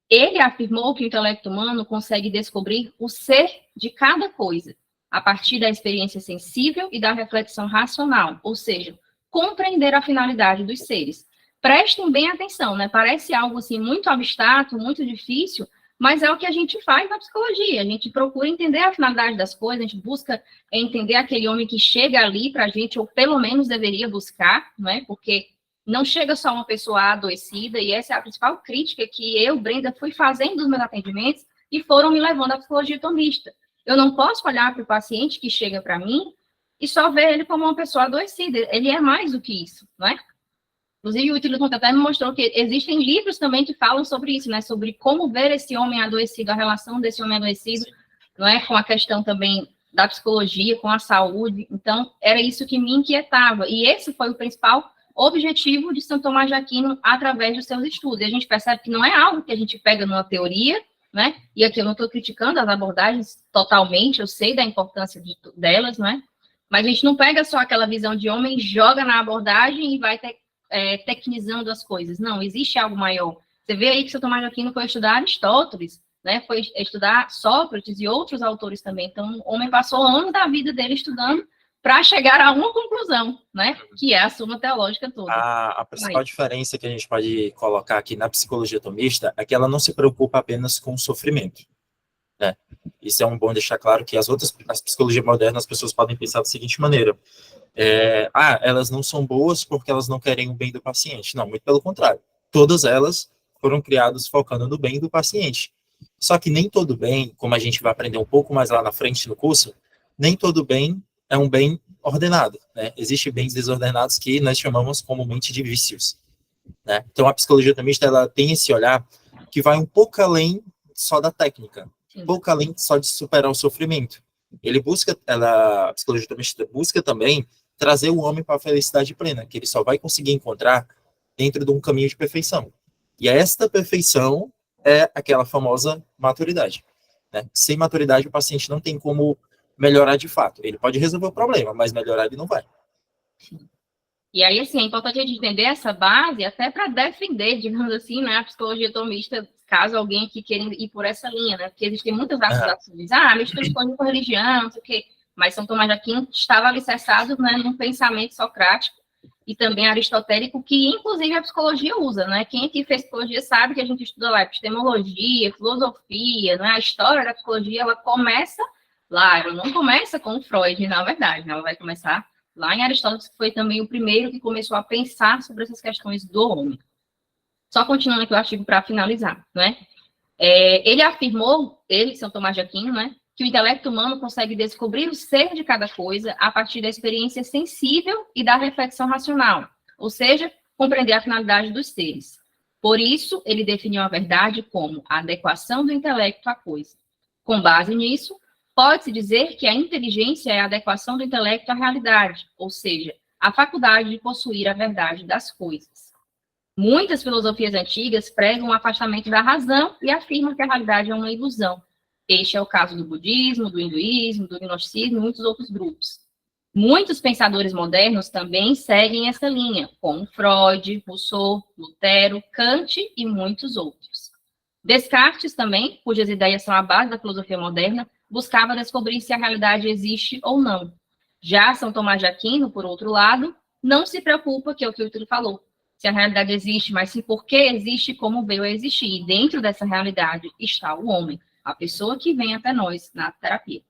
Ele afirmou que o intelecto humano consegue descobrir o ser de cada coisa, a partir da experiência sensível e da reflexão racional, ou seja, compreender a finalidade dos seres. Prestem bem atenção, né? Parece algo assim muito abstrato, muito difícil, mas é o que a gente faz na psicologia. A gente procura entender a finalidade das coisas, a gente busca entender aquele homem que chega ali para a gente, ou pelo menos deveria buscar, né? Porque não chega só uma pessoa adoecida, e essa é a principal crítica que eu, Brenda, fui fazendo nos meus atendimentos e foram me levando à psicologia tomista. Eu não posso olhar para o paciente que chega para mim e só ver ele como uma pessoa adoecida. Ele é mais do que isso, não é? Inclusive, o Ítalo até me mostrou que existem livros também que falam sobre isso, né? Sobre como ver esse homem adoecido, a relação desse homem adoecido, não é? Com a questão também da psicologia, com a saúde. Então, era isso que me inquietava. E esse foi o principal objetivo de Santo Tomás de Aquino através dos seus estudos. E a gente percebe que não é algo que a gente pega numa teoria, né? E aqui eu não estou criticando as abordagens totalmente, eu sei da importância delas, né? Mas a gente não pega só aquela visão de homem, joga na abordagem e vai tecnizando as coisas. Não, existe algo maior. Você vê aí que Santo Tomás de Aquino foi estudar Aristóteles, né? Foi estudar Sócrates e outros autores também. Então, o homem passou anos da vida dele estudando para chegar a uma conclusão, né? Que é a Suma Teológica toda. A principal diferença que a gente pode colocar aqui na psicologia tomista é que ela não se preocupa apenas com o sofrimento, né? Isso é bom deixar claro que as psicologias modernas, as pessoas podem pensar da seguinte maneira: elas não são boas porque elas não querem o bem do paciente. Não, muito pelo contrário. Todas elas foram criadas focando no bem do paciente. Só que nem todo bem, como a gente vai aprender um pouco mais lá na frente no curso, nem todo bem é um bem ordenado, né? Existem bens desordenados que nós chamamos comumente de vícios, né? Então, a psicologia tomista, ela tem esse olhar que vai um pouco além só da técnica, um pouco além só de superar o sofrimento. A psicologia tomista busca também trazer o homem para a felicidade plena, que ele só vai conseguir encontrar dentro de um caminho de perfeição. E esta perfeição é aquela famosa maturidade, né? Sem maturidade, o paciente não tem como melhorar de fato. Ele pode resolver o problema, mas melhorar ele não vai. E aí, assim, é importante a gente entender essa base até para defender, digamos assim, né, a psicologia tomista, caso alguém aqui queira ir por essa linha, né? Porque existem muitas acusações, mistura psicologia com religião, não sei o quê. Mas São Tomás de Aquino estava alicerçado, né, num pensamento socrático e também aristotélico, que inclusive a psicologia usa, né? Quem aqui fez psicologia sabe que a gente estuda lá epistemologia, filosofia, né? A história da psicologia, ela começa lá, ela não começa com Freud, na verdade, né? Ela vai começar lá em Aristóteles, que foi também o primeiro que começou a pensar sobre essas questões do homem. Só continuando aqui o artigo para finalizar, né? Ele afirmou, São Tomás de Aquino, né, que o intelecto humano consegue descobrir o ser de cada coisa a partir da experiência sensível e da reflexão racional, ou seja, compreender a finalidade dos seres. Por isso, ele definiu a verdade como a adequação do intelecto à coisa. Com base nisso, Pode-se dizer que a inteligência é a adequação do intelecto à realidade, ou seja, a faculdade de possuir a verdade das coisas. Muitas filosofias antigas pregam o afastamento da razão e afirmam que a realidade é uma ilusão. Este é o caso do budismo, do hinduísmo, do gnosticismo e muitos outros grupos. Muitos pensadores modernos também seguem essa linha, como Freud, Rousseau, Lutero, Kant e muitos outros. Descartes também, cujas ideias são a base da filosofia moderna, buscava descobrir se a realidade existe ou não. Já São Tomás de Aquino, por outro lado, não se preocupa, que é o que o Túlio falou, se a realidade existe, mas se por que existe, como veio a existir. E dentro dessa realidade está o homem, a pessoa que vem até nós na terapia,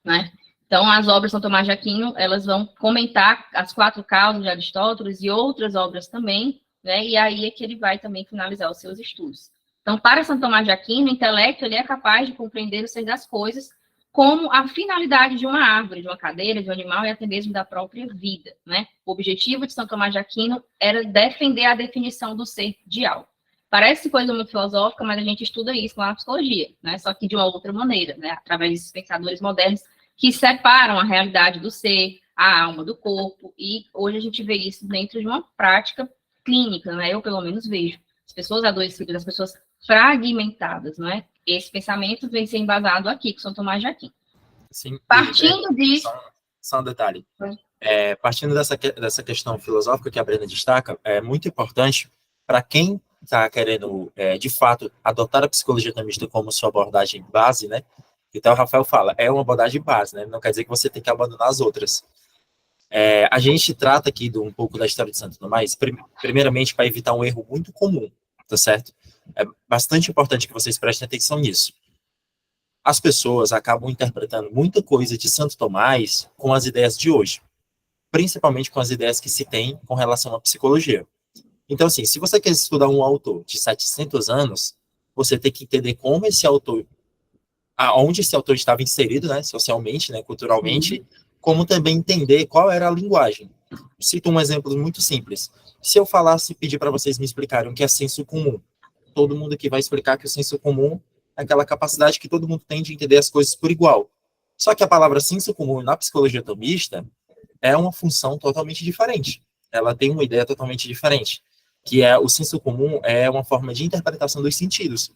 né? Então, as obras de São Tomás de Aquino, elas vão comentar as 4 causas de Aristóteles e outras obras também, né? E aí é que ele vai também finalizar os seus estudos. Então, para São Tomás de Aquino, o intelecto ele é capaz de compreender o ser das coisas como a finalidade de uma árvore, de uma cadeira, de um animal e até mesmo da própria vida, né? O objetivo de São Tomás de Aquino era defender a definição do ser de algo. Parece coisa muito filosófica, mas a gente estuda isso lá na psicologia, né? Só que de uma outra maneira, né? Através desses pensadores modernos que separam a realidade do ser, a alma do corpo, e hoje a gente vê isso dentro de uma prática clínica, né? Eu, pelo menos, vejo as pessoas adoecidas, as pessoas fragmentadas, não é? Esse pensamento vem ser embasado aqui, com São Tomás de Aquino. Sim, Partindo disso... Só um detalhe. Partindo dessa questão filosófica que a Brenda destaca, é muito importante para quem está querendo, de fato, adotar a psicologia tomista como sua abordagem base, né? Então, o Rafael fala, é uma abordagem base, né? Não quer dizer que você tem que abandonar as outras. A gente trata aqui um pouco da história de Santo Tomás, primeiramente, para evitar um erro muito comum, tá certo? É bastante importante que vocês prestem atenção nisso. As pessoas acabam interpretando muita coisa de Santo Tomás com as ideias de hoje, principalmente com as ideias que se tem com relação à psicologia. Então, assim, se você quer estudar um autor de 700 anos, você tem que entender como esse autor, aonde esse autor estava inserido, né, socialmente, né, culturalmente, como também entender qual era a linguagem. Cito um exemplo muito simples. Se eu falasse e pedir para vocês me explicarem o que é senso comum, todo mundo aqui vai explicar que o senso comum é aquela capacidade que todo mundo tem de entender as coisas por igual. Só que a palavra senso comum na psicologia tomista é uma função totalmente diferente. Ela tem uma ideia totalmente diferente, que é o senso comum é uma forma de interpretação dos sentidos.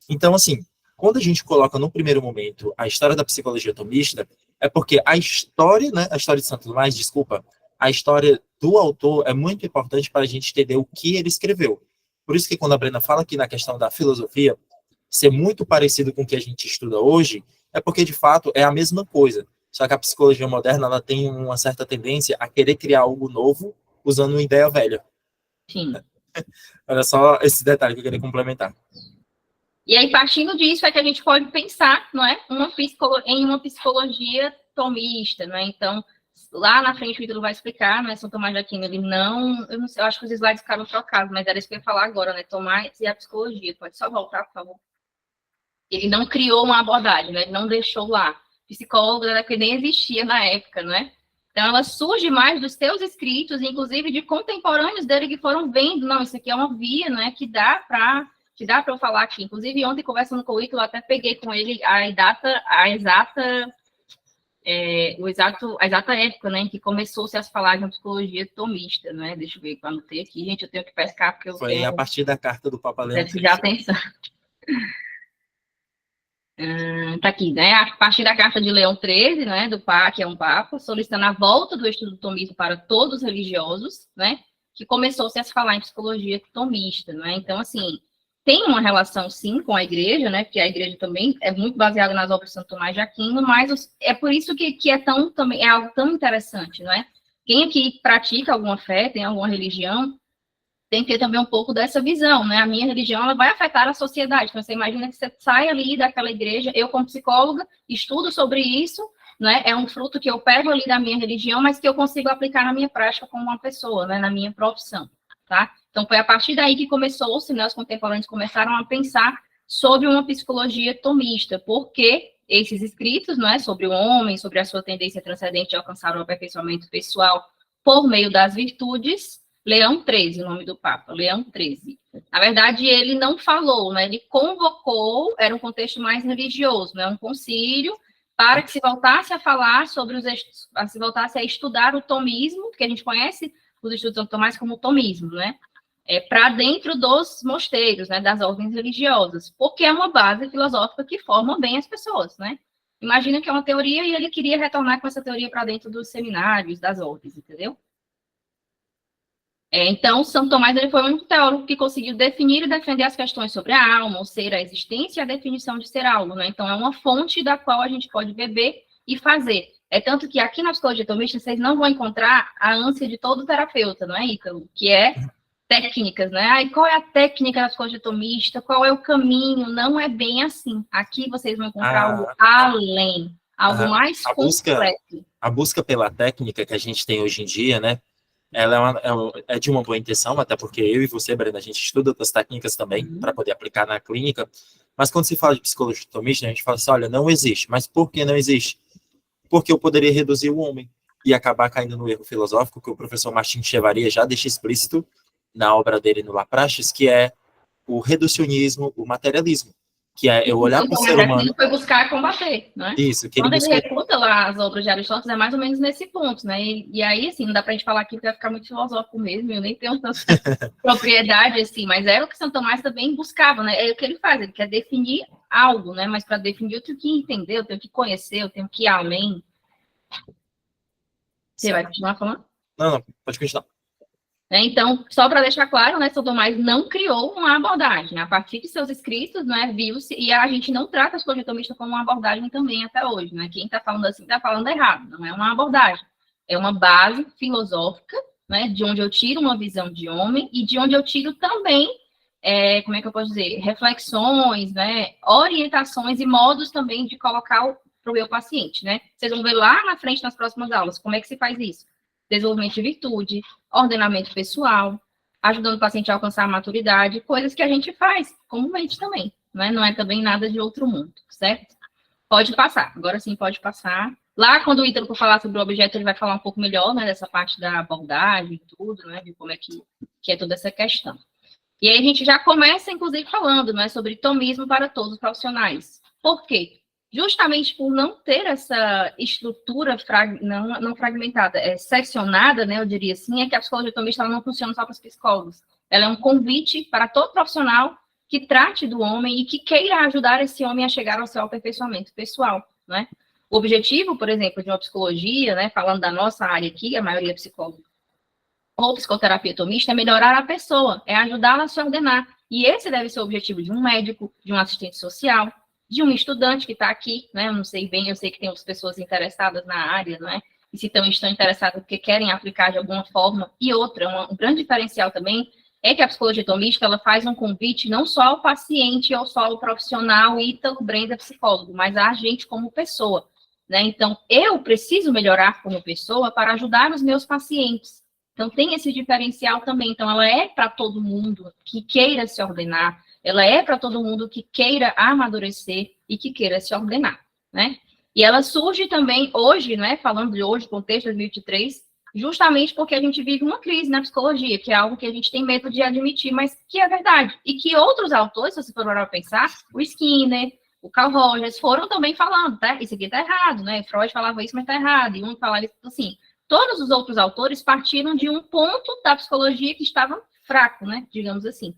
Então, assim, quando a gente coloca no primeiro momento a história da psicologia tomista, é porque a história, né, a história de Santo Tomás, desculpa, a história do autor é muito importante para a gente entender o que ele escreveu. Por isso que quando a Brenda fala aqui na questão da filosofia, ser muito parecido com o que a gente estuda hoje, é porque, de fato, é a mesma coisa. Só que a psicologia moderna ela tem uma certa tendência a querer criar algo novo usando uma ideia velha. Sim. Olha só esse detalhe que eu queria complementar. E aí, partindo disso, é que a gente pode pensar, não é, em uma psicologia tomista, não é? Então, lá na frente o Ítalo vai explicar, né, São Tomás de Aquino, ele não, eu não sei, eu acho que os slides ficaram trocados, mas era isso que eu ia falar agora, né, Tomás e a psicologia, pode só voltar, por favor. Ele não criou uma abordagem, né, ele não deixou lá. Psicólogo era que nem existia na época, não é? Então, ela surge mais dos seus escritos, inclusive de contemporâneos dele que foram vendo, não, isso aqui é uma via, né, que dá para eu falar aqui. Inclusive, ontem, conversando com o Ítalo, até peguei com ele a exata época, né, em que começou-se a falar de uma psicologia tomista, né? Deixa eu ver, eu anotei aqui, gente, eu tenho que pescar, porque eu Foi tenho... a partir da carta do Papa Leão XIII. Já atenção. Tá aqui, né? A partir da carta de Leão XIII, né, do Papa, que é um Papa, solicitando a volta do estudo do tomismo para todos os religiosos, né, que começou-se a se falar em psicologia tomista, né? Então, assim, tem uma relação, sim, com a igreja, né, porque a igreja também é muito baseada nas obras de Santo Tomás de Aquino, mas é por isso que é algo tão interessante, não é? Quem aqui pratica alguma fé, tem alguma religião, tem que ter também um pouco dessa visão, né? A minha religião, ela vai afetar a sociedade. Então, você imagina que você sai ali daquela igreja, eu como psicóloga, estudo sobre isso, né? É um fruto que eu pego ali da minha religião, mas que eu consigo aplicar na minha prática como uma pessoa, né? Na minha profissão, tá? Então, foi a partir daí que começou-se, né? Os contemporâneos começaram a pensar sobre uma psicologia tomista, porque esses escritos, não é? Sobre o homem, sobre a sua tendência transcendente de alcançar o aperfeiçoamento pessoal por meio das virtudes, Leão XIII, o nome do Papa, Leão XIII. Na verdade, ele não falou, né? Ele convocou, era um contexto mais religioso, né? Um concílio para que se voltasse a falar sobre se voltasse a estudar o tomismo, que a gente conhece os estudos de Santo Tomás como tomismo, né? Para dentro dos mosteiros, né, das ordens religiosas, porque é uma base filosófica que forma bem as pessoas, né? Imagina que é uma teoria e ele queria retornar com essa teoria para dentro dos seminários, das ordens, entendeu? Então, Santo Tomás ele foi um teólogo que conseguiu definir e defender as questões sobre a alma, o ser, a existência e a definição de ser algo, né? Então, é uma fonte da qual a gente pode beber e fazer. Tanto que aqui na psicologia tomista, vocês não vão encontrar a ânsia de todo terapeuta, não é, Ítalo? Que é técnicas, né? Aí, qual é a técnica da psicologia tomista? Qual é o caminho? Não é bem assim. Aqui vocês vão encontrar algo além, algo mais completo. A busca pela técnica que a gente tem hoje em dia, né? Ela é de uma boa intenção, até porque eu e você, Brenda, a gente estuda outras técnicas também para poder aplicar na clínica. Mas quando se fala de psicologia tomista, a gente fala assim, olha, não existe. Mas por que não existe? Porque eu poderia reduzir o homem e acabar caindo no erro filosófico que o professor Martin Chevaria já deixa explícito na obra dele no Lapraxis, que é o reducionismo, o materialismo, que é eu olhar para o ser humano... Ele foi buscar combater, não é? Isso, que quando ele refuta lá as obras de Aristóteles, é mais ou menos nesse ponto, né? E aí, assim, não dá pra gente falar aqui que vai ficar muito filosófico mesmo, eu nem tenho tanta propriedade, assim, mas era o que Santo Tomás também buscava, né? É o que ele faz, ele quer definir algo, né? Mas para definir eu tenho que entender, eu tenho que conhecer, eu tenho que ir além. Você vai continuar falando? Não, pode continuar. Então, só para deixar claro, né, São Tomás não criou uma abordagem. A partir de seus escritos, né, viu-se, e a gente não trata a psicologia tomista como uma abordagem também até hoje, né? Quem está falando assim está falando errado, não é uma abordagem. É uma base filosófica, né, de onde eu tiro uma visão de homem e de onde eu tiro também, como é que eu posso dizer, reflexões, né, orientações e modos também de colocar para o meu paciente, né? Vocês vão ver lá na frente, nas próximas aulas, como é que se faz isso. Desenvolvimento de virtude, ordenamento pessoal, ajudando o paciente a alcançar a maturidade, coisas que a gente faz comumente também, né? Não é também nada de outro mundo, certo? Pode passar, agora sim pode passar. Lá, quando o Ítalo for falar sobre o objeto, ele vai falar um pouco melhor, né, dessa parte da abordagem e tudo, né, de como é que é toda essa questão. E aí a gente já começa, inclusive, falando, né, sobre tomismo para todos os profissionais. Por quê? Justamente por não ter essa estrutura não fragmentada, seccionada, né, eu diria assim, é que a psicologia tomista ela não funciona só para os psicólogos. Ela é um convite para todo profissional que trate do homem e que queira ajudar esse homem a chegar ao seu aperfeiçoamento pessoal, né? O objetivo, por exemplo, de uma psicologia, né, falando da nossa área aqui, a maioria é psicóloga, ou psicoterapia tomista, é melhorar a pessoa, é ajudá-la a se ordenar. E esse deve ser o objetivo de um médico, de um assistente social, de um estudante que está aqui, né? Eu não sei bem, eu sei que tem outras pessoas interessadas na área, né? E se estão interessadas porque querem aplicar de alguma forma. E outra, um grande diferencial também é que a psicologia tomista, ela faz um convite não só ao paciente ou só ao profissional Ítalo Brenda psicólogo, mas a gente como pessoa, né? Então, eu preciso melhorar como pessoa para ajudar os meus pacientes. Então, tem esse diferencial também. Então, ela é para todo mundo que queira se ordenar, ela é para todo mundo que queira amadurecer e que queira se ordenar, né? E ela surge também hoje, né, falando de hoje, contexto 2023, justamente porque a gente vive uma crise na psicologia, que é algo que a gente tem medo de admitir, mas que é verdade. E que outros autores, se você for para pensar, o Skinner, o Carl Rogers, foram também falando, tá? Isso aqui tá errado, né? Freud falava isso, mas tá errado. E um falava isso, assim. Todos os outros autores partiram de um ponto da psicologia que estava fraco, né? Digamos assim.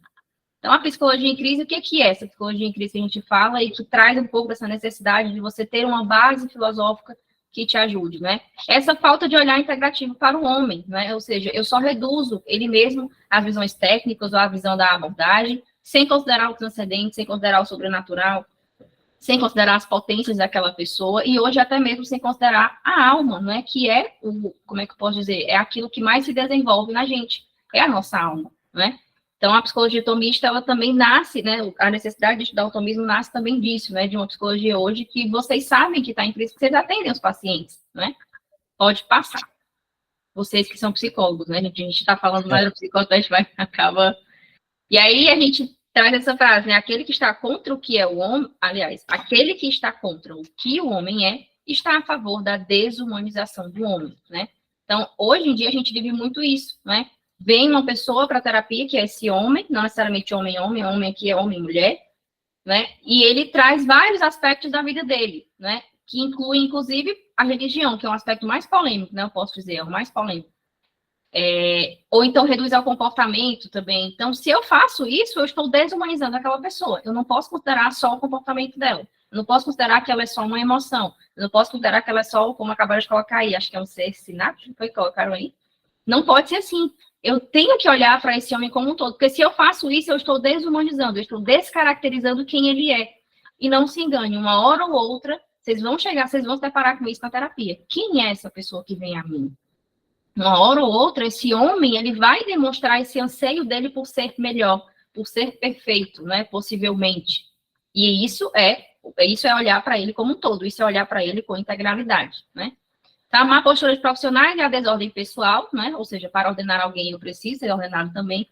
Então, a psicologia em crise, o que é essa psicologia em crise que a gente fala e que traz um pouco dessa necessidade de você ter uma base filosófica que te ajude, né? Essa falta de olhar integrativo para o homem, né? Ou seja, eu só reduzo ele mesmo às visões técnicas ou à visão da abordagem, sem considerar o transcendente, sem considerar o sobrenatural, sem considerar as potências daquela pessoa e hoje até mesmo sem considerar a alma, né? Que é como é que eu posso dizer? É aquilo que mais se desenvolve na gente, é a nossa alma, né? Então, a psicologia tomista, ela também nasce, né, a necessidade de estudar o tomismo nasce também disso, né, de uma psicologia hoje que vocês sabem que está em crise, porque vocês atendem os pacientes, né? Pode passar. Vocês que são psicólogos, né, a gente está falando mais do psicólogo, a gente vai, acaba... E aí, a gente traz essa frase, né, aquele que está contra o que é o homem, aliás, aquele que está contra o que o homem é, está a favor da desumanização do homem, né? Então, hoje em dia, a gente vive muito isso, né? Vem uma pessoa para a terapia, que é esse homem, não necessariamente homem aqui é homem e mulher, né? E ele traz vários aspectos da vida dele, né? que inclui, inclusive, a religião, que é um aspecto mais polêmico, né? Eu posso dizer, é o mais polêmico. Ou então reduz ao comportamento também. Então, se eu faço isso, eu estou desumanizando aquela pessoa. Eu não posso considerar só o comportamento dela. Eu não posso considerar que ela é só uma emoção. Eu não posso considerar que ela é só, como acabaram de colocar aí, acho que é um ser sináptico, foi que colocaram aí. Não pode ser assim. Eu tenho que olhar para esse homem como um todo, porque se eu faço isso, eu estou desumanizando, eu estou descaracterizando quem ele é. E não se engane, uma hora ou outra, vocês vão se deparar com isso na terapia. Quem é essa pessoa que vem a mim? Uma hora ou outra, esse homem, ele vai demonstrar esse anseio dele por ser melhor, por ser perfeito, né, possivelmente. E isso é olhar para ele como um todo, isso é olhar para ele com integralidade, né? Tá, a má postura de profissionais e a desordem pessoal, né, ou seja, para ordenar alguém eu preciso ser ordenado também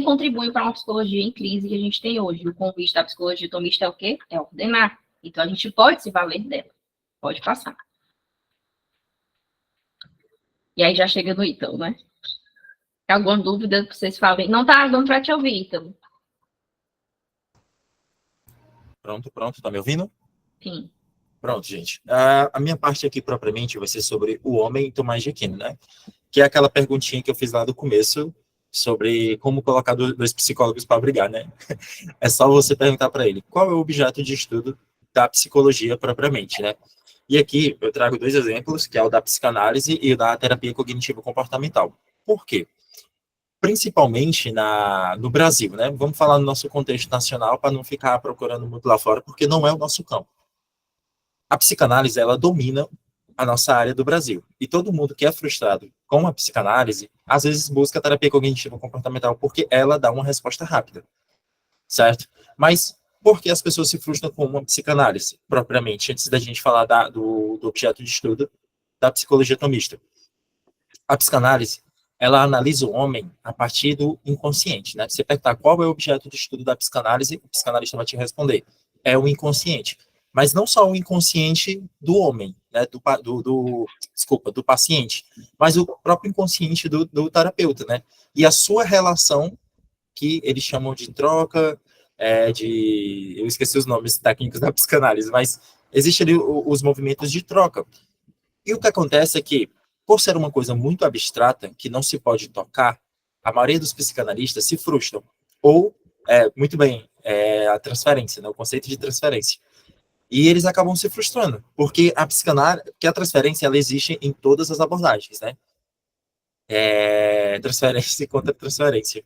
contribui para uma psicologia em crise que a gente tem hoje. O convite da psicologia tomista é o quê? É ordenar. Então, a gente pode se valer dela. Pode passar. E aí já chega no Ítalo, né? Alguma dúvida que vocês falem? Não tá dando para te ouvir, Ítalo. Pronto, tá me ouvindo? Sim. Pronto, gente. A minha parte aqui, propriamente, vai ser sobre o homem Tomás de Aquino, né? Que é aquela perguntinha que eu fiz lá do começo, sobre como colocar dois psicólogos para brigar, né? É só você perguntar para ele qual é o objeto de estudo da psicologia propriamente, né? E aqui eu trago 2 exemplos, que é o da psicanálise e o da terapia cognitivo-comportamental. Por quê? Principalmente no Brasil, né? Vamos falar no nosso contexto nacional para não ficar procurando muito lá fora, porque não é o nosso campo. A psicanálise, ela domina a nossa área do Brasil. E todo mundo que é frustrado com a psicanálise, às vezes busca a terapia cognitivo-comportamental porque ela dá uma resposta rápida, certo? Mas por que as pessoas se frustram com uma psicanálise, propriamente, antes da gente falar do objeto de estudo da psicologia tomista? A psicanálise, ela analisa o homem a partir do inconsciente, né? Você perguntar qual é o objeto de estudo da psicanálise, o psicanalista vai te responder. É o inconsciente. Mas não só o inconsciente do homem, né? Do paciente, mas o próprio inconsciente do terapeuta, né? E a sua relação, que eles chamam de troca, eu esqueci os nomes técnicos da psicanálise, mas existe ali os movimentos de troca. E o que acontece é que, por ser uma coisa muito abstrata, que não se pode tocar, a maioria dos psicanalistas se frustram. Ou, muito bem, a transferência, né, o conceito de transferência. E eles acabam se frustrando, porque a transferência, ela existe em todas as abordagens, né? Transferência e contra-transferência.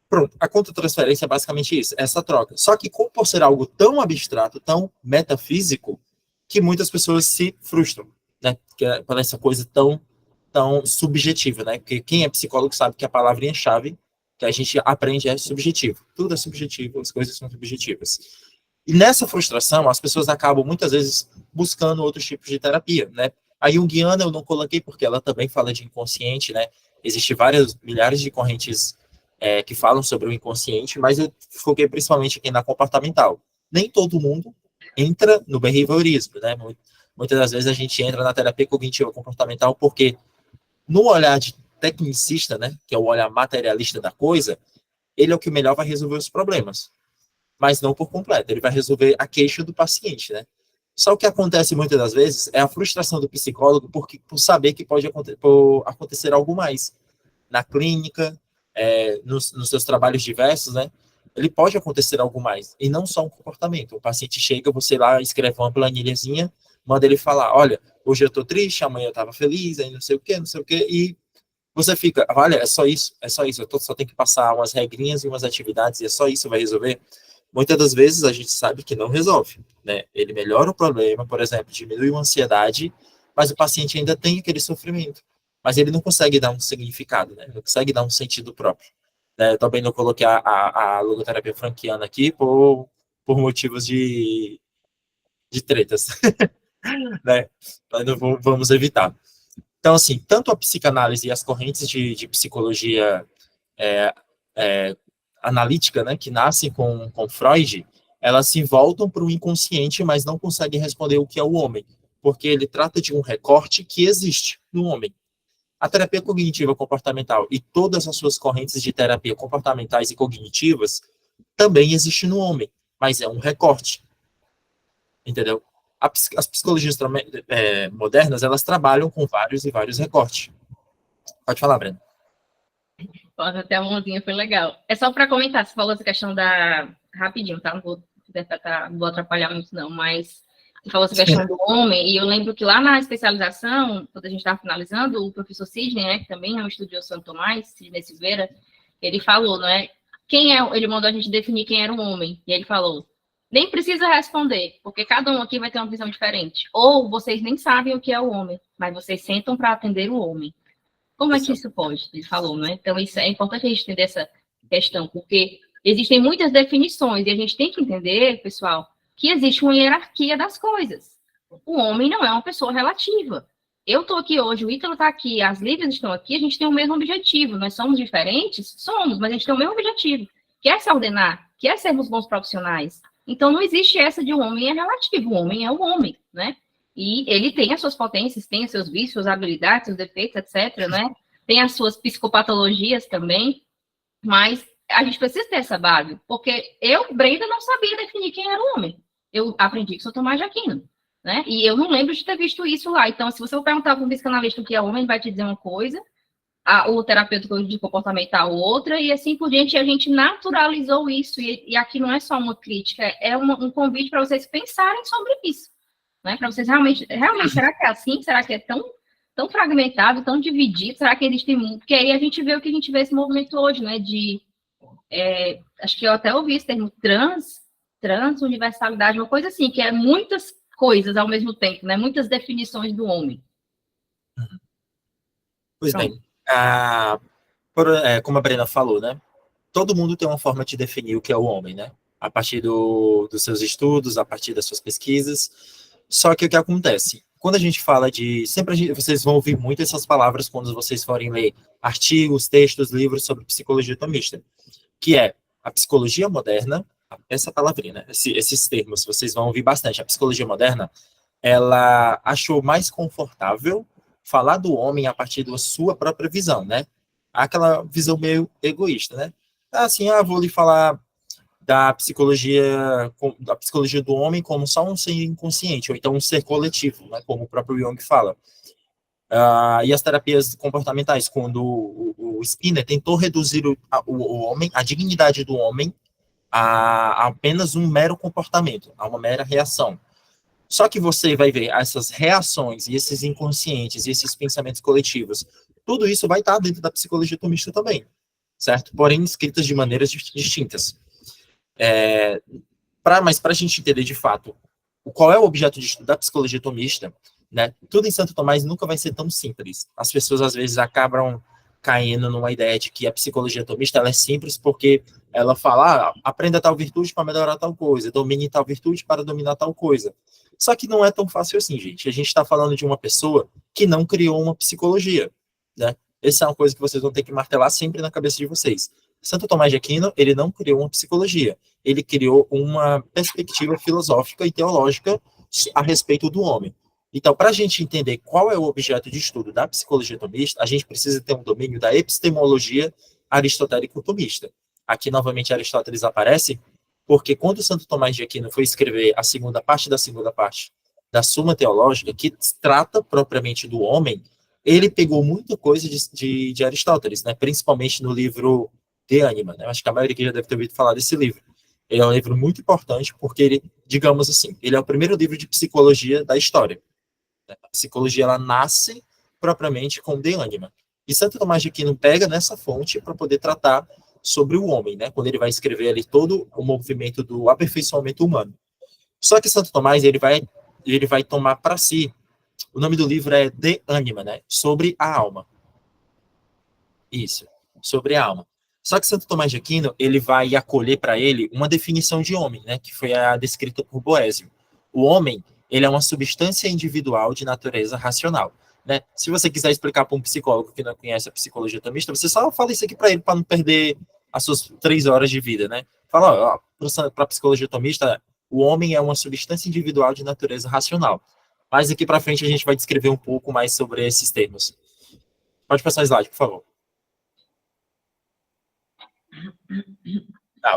Pronto, a contra-transferência é basicamente isso, essa troca. Só que por ser algo tão abstrato, tão metafísico, que muitas pessoas se frustram, né? Por essa coisa tão subjetiva, né? Porque quem é psicólogo sabe que a palavrinha-chave que a gente aprende é subjetivo. Tudo é subjetivo, as coisas são subjetivas. E nessa frustração, as pessoas acabam, muitas vezes, buscando outros tipos de terapia, né? A junguiana eu não coloquei porque ela também fala de inconsciente, né? Existem milhares de correntes que falam sobre o inconsciente, mas eu foquei principalmente aqui na comportamental. Nem todo mundo entra no behaviorismo, né? Muitas das vezes a gente entra na terapia cognitiva comportamental porque no olhar de tecnicista, né, que é o olhar materialista da coisa, ele é o que melhor vai resolver os problemas, mas não por completo, ele vai resolver a queixa do paciente, né? Só o que acontece muitas das vezes é a frustração do psicólogo por saber que pode acontecer algo mais na clínica, nos seus trabalhos diversos, né? Ele pode acontecer algo mais, e não só um comportamento. O paciente chega, você lá escreve uma planilhazinha, manda ele falar, olha, hoje eu tô triste, amanhã eu tava feliz, aí não sei o quê, e você fica, olha, é só isso, eu só tenho que passar umas regrinhas e umas atividades, e é só isso, vai resolver. Muitas das vezes a gente sabe que não resolve, né? Ele melhora o problema, por exemplo, diminui a ansiedade, mas o paciente ainda tem aquele sofrimento. Mas ele não consegue dar um significado, né? Não consegue dar um sentido próprio. Né? Eu também não coloquei a logoterapia franquiana aqui por motivos de tretas, né? Mas não vamos evitar. Então, assim, tanto a psicanálise e as correntes de psicologia analítica, né, que nascem com Freud, elas se voltam para o inconsciente, mas não conseguem responder o que é o homem, porque ele trata de um recorte que existe no homem. A terapia cognitiva comportamental e todas as suas correntes de terapia comportamentais e cognitivas também existem no homem, mas é um recorte, entendeu? As psicologias modernas, elas trabalham com vários e vários recortes. Pode falar, Breno. Pode, até a mãozinha foi legal. É só para comentar, você falou essa questão da... Rapidinho, tá? Não vou atrapalhar muito, não, mas você falou essa questão do homem, e eu lembro que lá na especialização, quando a gente estava finalizando, o professor Sidney, né, que também é um estudioso Santo Tomás, Sidney Silveira, ele falou, não é? Ele mandou a gente definir quem era o homem, e ele falou, nem precisa responder, porque cada um aqui vai ter uma visão diferente. Ou vocês nem sabem o que é o homem, mas vocês sentam para atender o homem. Como é que isso pode? Ele falou, né? Então, isso é importante a gente entender essa questão, porque existem muitas definições, e a gente tem que entender, pessoal, que existe uma hierarquia das coisas. O homem não é uma pessoa relativa. Eu estou aqui hoje, o Ítalo está aqui, as Lívias estão aqui, a gente tem o mesmo objetivo. Nós somos diferentes? Somos, mas a gente tem o mesmo objetivo, que é se ordenar, que é sermos bons profissionais. Então, não existe essa de um homem é relativo, o homem é o homem, né? E ele tem as suas potências, tem os seus vícios, suas habilidades, seus defeitos, etc., né? Tem as suas psicopatologias também, mas a gente precisa ter essa base, porque eu, Brenda, não sabia definir quem era o homem. Eu aprendi com o São Tomás de Aquino, né? E eu não lembro de ter visto isso lá. Então, se você for perguntar para um psicanalista o que é homem, ele vai te dizer uma coisa, o terapeuta de comportamental outra, e assim por diante, a gente naturalizou isso, e aqui não é só uma crítica, é um convite para vocês pensarem sobre isso, né? Para vocês realmente, será que é assim? Será que é tão fragmentado, tão dividido? Será que existe muito? Porque aí a gente vê o que a gente vê esse movimento hoje, né? Acho que eu até ouvi esse termo transuniversalidade, uma coisa assim, que é muitas coisas ao mesmo tempo, né? Muitas definições do homem. Pois bem, como a Brena falou, né? Todo mundo tem uma forma de definir o que é o homem, né? A partir dos seus estudos, a partir das suas pesquisas. Só que o que acontece? Quando a gente fala vocês vão ouvir muito essas palavras quando vocês forem ler artigos, textos, livros sobre psicologia tomista, que é a psicologia moderna, essa palavrinha, né? Esses termos, vocês vão ouvir bastante. A psicologia moderna, ela achou mais confortável falar do homem a partir da sua própria visão, né? Aquela visão meio egoísta, né? Assim, vou lhe falar da psicologia do homem como só um ser inconsciente, ou então um ser coletivo, né? Como o próprio Jung fala. E as terapias comportamentais, quando o Skinner tentou reduzir o homem, a dignidade do homem, a apenas um mero comportamento, a uma mera reação. Só que você vai ver essas reações e esses inconscientes e esses pensamentos coletivos, tudo isso vai estar dentro da psicologia tomista também, certo? Porém, escritas de maneiras distintas. Mas para a gente entender de fato qual é o objeto de estudo da psicologia tomista, né? Tudo em Santo Tomás nunca vai ser tão simples. As pessoas às vezes acabam caindo numa ideia de que a psicologia tomista ela é simples porque ela fala, aprenda tal virtude para melhorar tal coisa, domine tal virtude para dominar tal coisa. Só que não é tão fácil assim, gente. A gente está falando de uma pessoa que não criou uma psicologia, né? Essa é uma coisa que vocês vão ter que martelar sempre na cabeça de vocês. Santo Tomás de Aquino, ele não criou uma psicologia. Ele criou uma perspectiva filosófica e teológica a respeito do homem. Então, para a gente entender qual é o objeto de estudo da psicologia tomista, a gente precisa ter um domínio da epistemologia aristotélico-tomista. Aqui, novamente, Aristóteles aparece, porque quando Santo Tomás de Aquino foi escrever a segunda parte da Suma Teológica, que trata propriamente do homem, ele pegou muita coisa de Aristóteles, né? Principalmente no livro De Anima, né? Acho que a maioria aqui já deve ter ouvido falar desse livro. Ele é um livro muito importante porque ele, digamos assim, ele é o primeiro livro de psicologia da história. A psicologia, ela nasce propriamente com De Anima. E Santo Tomás de Aquino pega nessa fonte para poder tratar sobre o homem, né? Quando ele vai escrever ali todo o movimento do aperfeiçoamento humano. Só que Santo Tomás, ele vai tomar para si, o nome do livro é De Anima, né? Sobre a alma. Isso, sobre a alma. Só que Santo Tomás de Aquino, ele vai acolher para ele uma definição de homem, né? Que foi a descrita por Boésio. O homem, ele é uma substância individual de natureza racional, né? Se você quiser explicar para um psicólogo que não conhece a psicologia tomista, você só fala isso aqui para ele, para não perder as suas 3 horas de vida, né? Fala, para a psicologia tomista, o homem é uma substância individual de natureza racional. Mas aqui para frente a gente vai descrever um pouco mais sobre esses termos. Pode passar o slide, por favor.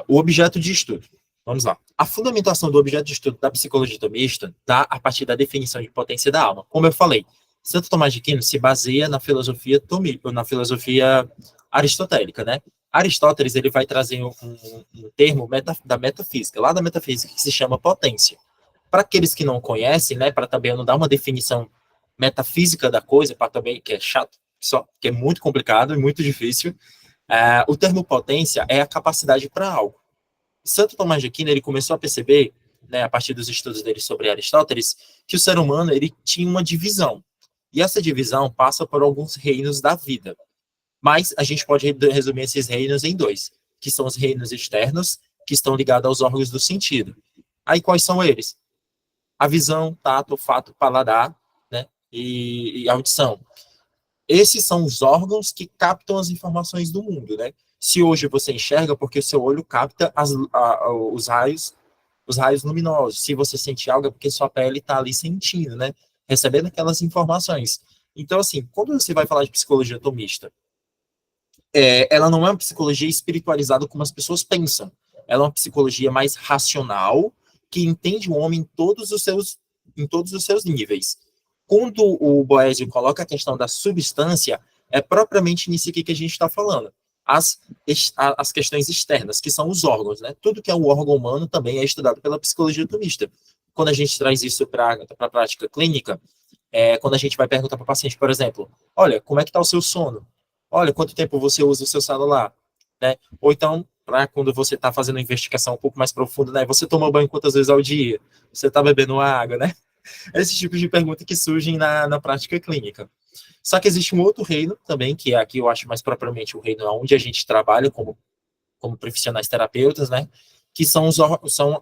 O objeto de estudo. Vamos lá. A fundamentação do objeto de estudo da psicologia tomista dá a partir da definição de potência da alma. Como eu falei, Santo Tomás de Aquino se baseia na filosofia na filosofia aristotélica, né? Aristóteles ele vai trazer um termo da metafísica, lá da metafísica, que se chama potência. Para aqueles que não conhecem, né, para também eu não dar uma definição metafísica da coisa, para também, que é chato, só que é muito complicado e muito difícil, o termo potência é a capacidade para algo. Santo Tomás de Aquino ele começou a perceber, né, a partir dos estudos dele sobre Aristóteles, que o ser humano ele tinha uma divisão. E essa divisão passa por alguns reinos da vida. Mas a gente pode resumir esses reinos em dois, que são os reinos externos, que estão ligados aos órgãos do sentido. Aí quais são eles? A visão, tato, olfato, paladar, né, e audição. Esses são os órgãos que captam as informações do mundo, né? Se hoje você enxerga, porque o seu olho capta os raios luminosos. Se você sente algo, é porque sua pele está ali sentindo, né? Recebendo aquelas informações. Então, assim, quando você vai falar de psicologia tomista, ela não é uma psicologia espiritualizada como as pessoas pensam. Ela é uma psicologia mais racional, que entende o homem em todos os seus níveis. Quando o Boésio coloca a questão da substância, é propriamente nisso aqui que a gente está falando. As questões externas, que são os órgãos, né? Tudo que é o órgão humano também é estudado pela psicologia tomista. Quando a gente traz isso para a prática clínica, quando a gente vai perguntar para o paciente, por exemplo, olha, como é que está o seu sono? Olha, quanto tempo você usa o seu celular? Né? Ou então, quando você está fazendo uma investigação um pouco mais profunda, né? Você toma banho quantas vezes ao dia? Você está bebendo água, né? Esse tipo de pergunta que surgem na prática clínica. Só que existe um outro reino também, que é aqui eu acho mais propriamente o reino onde a gente trabalha como profissionais terapeutas, né? Que são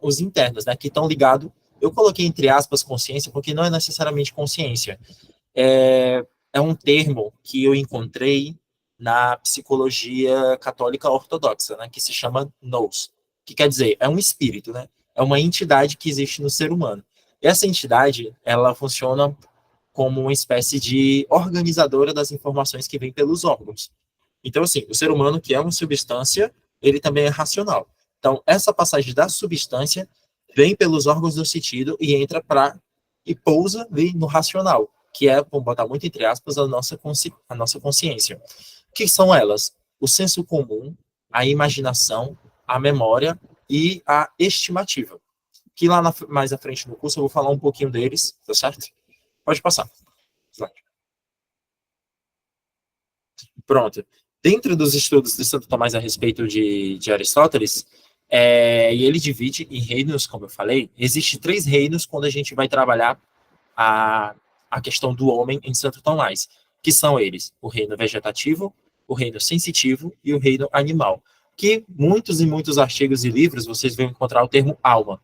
os internos, né? Que estão ligados, eu coloquei entre aspas consciência, porque não é necessariamente consciência. É um termo que eu encontrei na psicologia católica ortodoxa, né? Que se chama nous, que quer dizer, é um espírito, né? É uma entidade que existe no ser humano. Essa entidade, ela funciona como uma espécie de organizadora das informações que vêm pelos órgãos. Então, assim, o ser humano, que é uma substância, ele também é racional. Então, essa passagem da substância vem pelos órgãos do sentido e entra e pousa ali no racional, que é, vamos botar muito entre aspas, a nossa consciência. O que são elas? O senso comum, a imaginação, a memória e a estimativa. Que lá mais à frente no curso eu vou falar um pouquinho deles, tá certo? Pode passar. Pronto. Dentro dos estudos de Santo Tomás a respeito de Aristóteles, e ele divide em reinos, como eu falei, existem 3 reinos quando a gente vai trabalhar a questão do homem em Santo Tomás, que são eles, o reino vegetativo, o reino sensitivo e o reino animal, que muitos e muitos artigos e livros vocês vão encontrar o termo alma.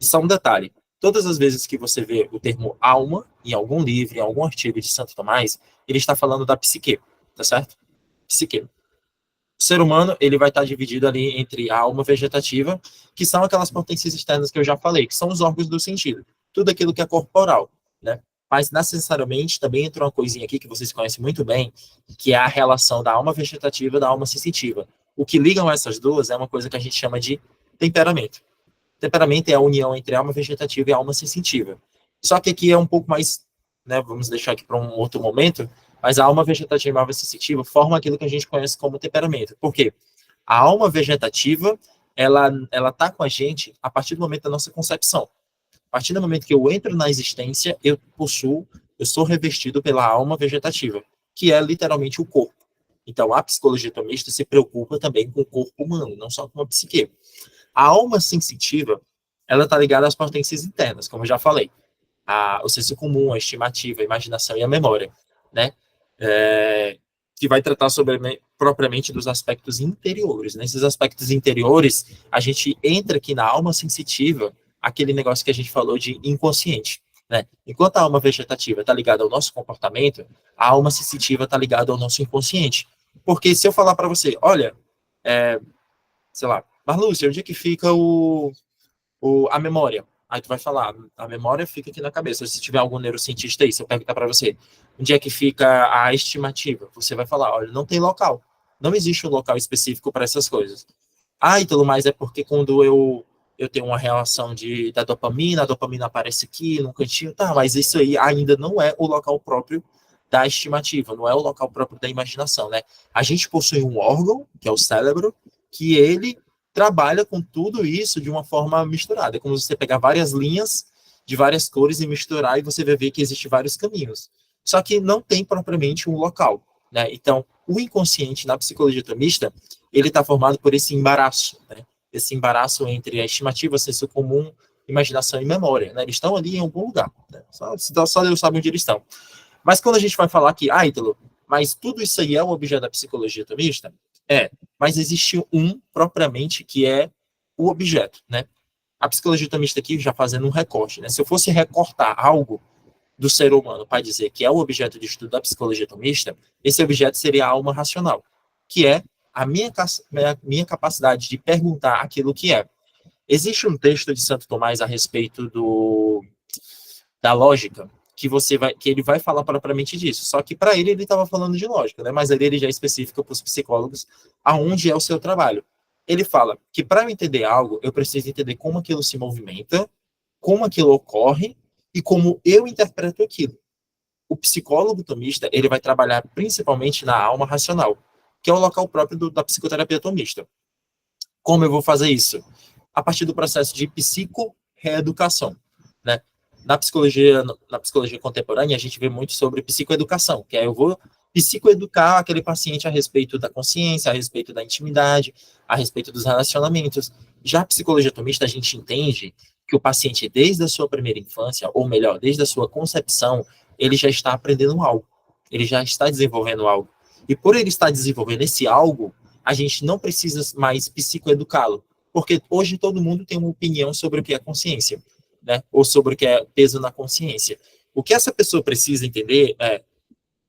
E só um detalhe, todas as vezes que você vê o termo alma, em algum livro, em algum artigo de Santo Tomás, ele está falando da psique, tá certo? Psique. O ser humano, ele vai estar dividido ali entre a alma vegetativa, que são aquelas potências externas que eu já falei, que são os órgãos do sentido. Tudo aquilo que é corporal, né? Mas, necessariamente, também entra uma coisinha aqui que vocês conhecem muito bem, que é a relação da alma vegetativa e da alma sensitiva. O que ligam essas duas é uma coisa que a gente chama de temperamento. Temperamento é a união entre a alma vegetativa e a alma sensitiva. Só que aqui é um pouco mais, né, vamos deixar aqui para um outro momento, mas a alma vegetativa e a alma sensitiva formam aquilo que a gente conhece como temperamento. Por quê? A alma vegetativa, ela tá com a gente a partir do momento da nossa concepção. A partir do momento que eu entro na existência, eu sou revestido pela alma vegetativa, que é literalmente o corpo. Então, a psicologia tomista se preocupa também com o corpo humano, não só com a psique. A alma sensitiva, ela está ligada às potências internas, como eu já falei. O senso comum, a estimativa, a imaginação e a memória, né? Que vai tratar propriamente dos aspectos interiores. Nesses aspectos interiores, a gente entra aqui na alma sensitiva, aquele negócio que a gente falou de inconsciente, né? Enquanto a alma vegetativa está ligada ao nosso comportamento, a alma sensitiva está ligada ao nosso inconsciente. Porque se eu falar para você, olha, sei lá, Marlúcia, onde é que fica a memória? Aí tu vai falar, a memória fica aqui na cabeça. Se tiver algum neurocientista aí, se eu perguntar para você, onde é que fica a estimativa? Você vai falar, olha, não tem local. Não existe um local específico para essas coisas. E tudo mais é porque quando eu eu tenho uma relação da dopamina, a dopamina aparece aqui, num cantinho, tá, mas isso aí ainda não é o local próprio da estimativa, não é o local próprio da imaginação, né? A gente possui um órgão, que é o cérebro, que ele trabalha com tudo isso de uma forma misturada. É como você pegar várias linhas de várias cores e misturar, e você vai ver que existem vários caminhos. Só que não tem propriamente um local, né? Então, o inconsciente na psicologia tomista, ele está formado por esse embaraço, né? Esse embaraço entre a estimativa, senso comum, imaginação e memória, né? Eles estão ali em algum lugar, né? Só Deus sabe onde eles estão. Mas quando a gente vai falar que, Ítalo, mas tudo isso aí é um objeto da psicologia tomista? Mas existe um propriamente que é o objeto, né? A psicologia tomista aqui já fazendo um recorte, né? Se eu fosse recortar algo do ser humano para dizer que é o objeto de estudo da psicologia tomista, esse objeto seria a alma racional, que é a minha capacidade de perguntar aquilo que é. Existe um texto de Santo Tomás a respeito da lógica, que ele vai falar propriamente disso. Só que para ele estava falando de lógica, né? Mas ali ele já é específico para os psicólogos aonde é o seu trabalho. Ele fala que para eu entender algo, eu preciso entender como aquilo se movimenta, como aquilo ocorre e como eu interpreto aquilo. O psicólogo tomista, ele vai trabalhar principalmente na alma racional, que é o local próprio da psicoterapia tomista. Como eu vou fazer isso? A partir do processo de psico-reeducação, né? Na psicologia contemporânea, a gente vê muito sobre psicoeducação, que é eu vou psicoeducar aquele paciente a respeito da consciência, a respeito da intimidade, a respeito dos relacionamentos. Já a psicologia tomista, a gente entende que o paciente, desde a sua primeira infância, ou melhor, desde a sua concepção, ele já está aprendendo algo, ele já está desenvolvendo algo. E por ele estar desenvolvendo esse algo, a gente não precisa mais psicoeducá-lo, porque hoje todo mundo tem uma opinião sobre o que é consciência, né? Ou sobre o que é peso na consciência. O que essa pessoa precisa entender é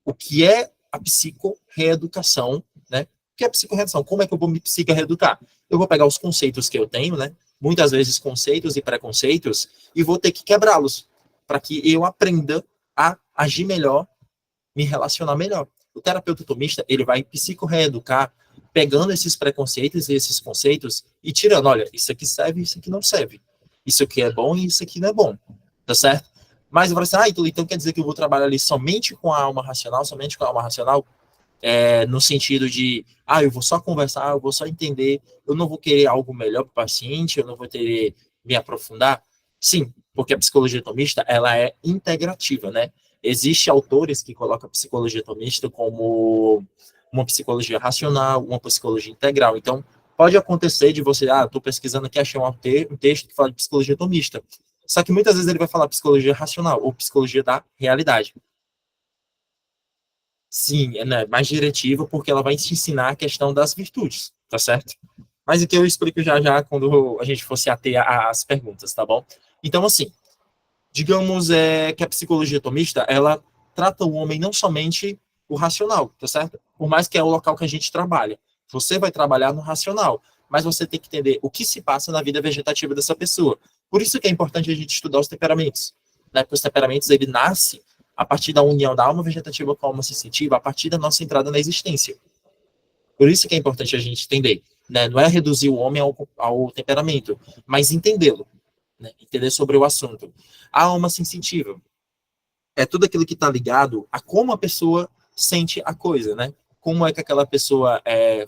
o que é a psico-reeducação, né? O que é a psico-reeducação? Como é que eu vou me psico-reeducar? Eu vou pegar os conceitos que eu tenho, né? Muitas vezes conceitos e preconceitos, e vou ter que quebrá-los, para que eu aprenda a agir melhor, me relacionar melhor. O terapeuta tomista, ele vai psico-reeducar, pegando esses preconceitos e esses conceitos e tirando, olha, isso aqui serve, isso aqui não serve. Isso aqui é bom e isso aqui não é bom, tá certo? Mas eu vou assim, então quer dizer que eu vou trabalhar ali somente com a alma racional, no sentido de, eu vou só conversar, eu vou só entender, eu não vou querer algo melhor para o paciente, eu não vou querer me aprofundar? Sim, porque a psicologia tomista, ela é integrativa, né? Existem autores que colocam a psicologia tomista como uma psicologia racional, uma psicologia integral. Então, pode acontecer de você, estou pesquisando aqui, achei um texto que fala de psicologia tomista. Só que muitas vezes ele vai falar psicologia racional, ou psicologia da realidade. Sim, né, mais diretiva, porque ela vai te ensinar a questão das virtudes, tá certo? Mas aqui eu explico já quando a gente for se ater às perguntas, tá bom? Então, assim, digamos que a psicologia tomista, ela trata o homem não somente o racional, tá certo? Por mais que é o local que a gente trabalha. Você vai trabalhar no racional, mas você tem que entender o que se passa na vida vegetativa dessa pessoa. Por isso que é importante a gente estudar os temperamentos, né? Porque os temperamentos, ele nasce a partir da união da alma vegetativa com a alma sensitiva, a partir da nossa entrada na existência. Por isso que é importante a gente entender, né? Não é reduzir o homem ao temperamento, mas entendê-lo, né? Entender sobre o assunto. A alma sensitiva é tudo aquilo que está ligado a como a pessoa sente a coisa, né? Como é que aquela pessoa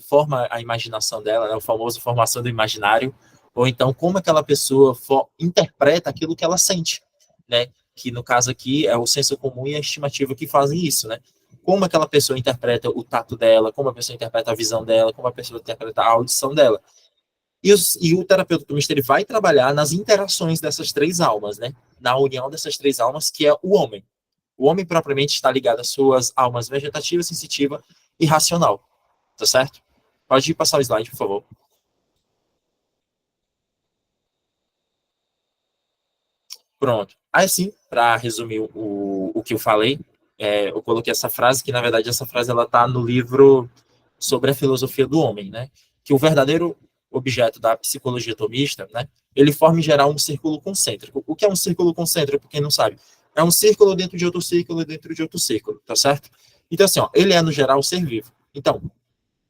forma a imaginação dela, né? O famoso formação do imaginário, ou então como aquela pessoa interpreta aquilo que ela sente, né? Que no caso aqui é o senso comum e a estimativa que fazem isso, né? Como aquela pessoa interpreta o tato dela, como a pessoa interpreta a visão dela, como a pessoa interpreta a audição dela. E o terapeuta tomista, ele vai trabalhar nas interações dessas três almas, né? Na união dessas três almas, que é o homem. O homem propriamente está ligado às suas almas vegetativa, sensitiva e racional, tá certo? Pode passar o slide, por favor. Pronto. Aí sim, para resumir o que eu falei, eu coloquei essa frase, que na verdade essa frase ela está no livro sobre a filosofia do homem, né? Que o verdadeiro objeto da psicologia tomista, né? Ele forma em geral um círculo concêntrico. O que é um círculo concêntrico, para quem não sabe? É um círculo dentro de outro círculo, dentro de outro círculo, tá certo? Então, assim, ele é, no geral, um ser vivo. Então,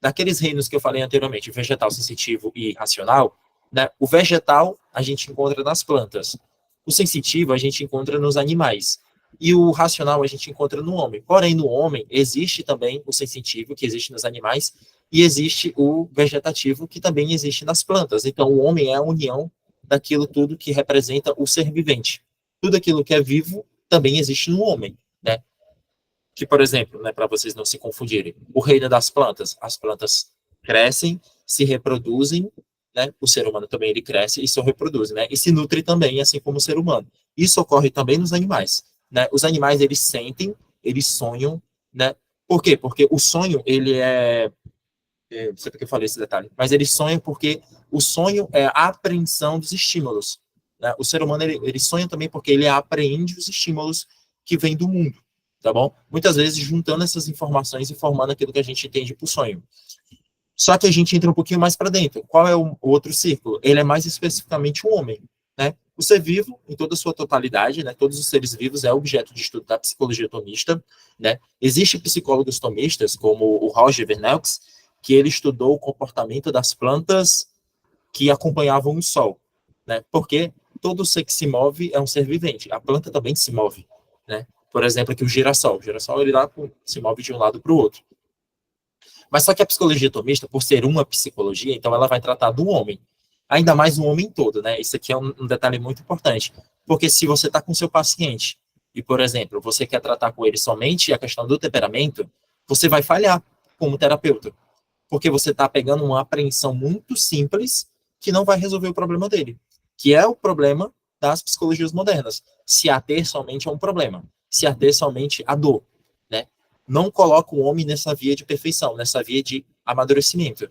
daqueles reinos que eu falei anteriormente, vegetal, sensitivo e racional, né? O vegetal a gente encontra nas plantas. O sensitivo a gente encontra nos animais. E o racional a gente encontra no homem. Porém, no homem existe também o sensitivo, que existe nos animais, e existe o vegetativo, que também existe nas plantas. Então, o homem é a união daquilo tudo que representa o ser vivente. Tudo aquilo que é vivo também existe no homem, né? Que, por exemplo, né, para vocês não se confundirem, o reino das plantas. As plantas crescem, se reproduzem, né? O ser humano também ele cresce e se reproduz, né? E se nutre também, assim como o ser humano. Isso ocorre também nos animais, né? Os animais eles sentem, eles sonham, né? Por quê? Porque o sonho ele não sei porque eu falei esse detalhe, mas eles sonham porque o sonho é a apreensão dos estímulos, né? O ser humano ele sonha também porque ele apreende os estímulos que vêm do mundo, tá bom? Muitas vezes juntando essas informações e formando aquilo que a gente entende por sonho. Só que a gente entra um pouquinho mais para dentro. Qual é o outro círculo? Ele é mais especificamente o homem, né? O ser vivo, em toda a sua totalidade, né? Todos os seres vivos é objeto de estudo da psicologia tomista, né? Existem psicólogos tomistas, como o Roger Vernelks, que ele estudou o comportamento das plantas que acompanhavam o sol, né? Porque todo ser que se move é um ser vivente. A planta também se move, né? Por exemplo, aqui o girassol. O girassol, ele lá se move de um lado para o outro. Mas só que a psicologia tomista, por ser uma psicologia, então ela vai tratar do homem. Ainda mais o homem todo, né? Isso aqui é um detalhe muito importante. Porque se você está com seu paciente e, por exemplo, você quer tratar com ele somente a questão do temperamento, você vai falhar como terapeuta. Porque você está pegando uma apreensão muito simples que não vai resolver o problema dele. Que é o problema das psicologias modernas. Se ater somente a um problema. Se ater somente à dor, né? Não coloca o homem nessa via de perfeição, nessa via de amadurecimento.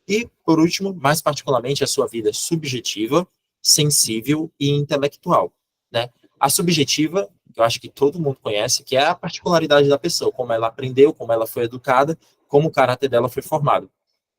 E, por último, mais particularmente, a sua vida subjetiva, sensível e intelectual, né? A subjetiva, eu acho que todo mundo conhece, que é a particularidade da pessoa, como ela aprendeu, como ela foi educada, como o caráter dela foi formado,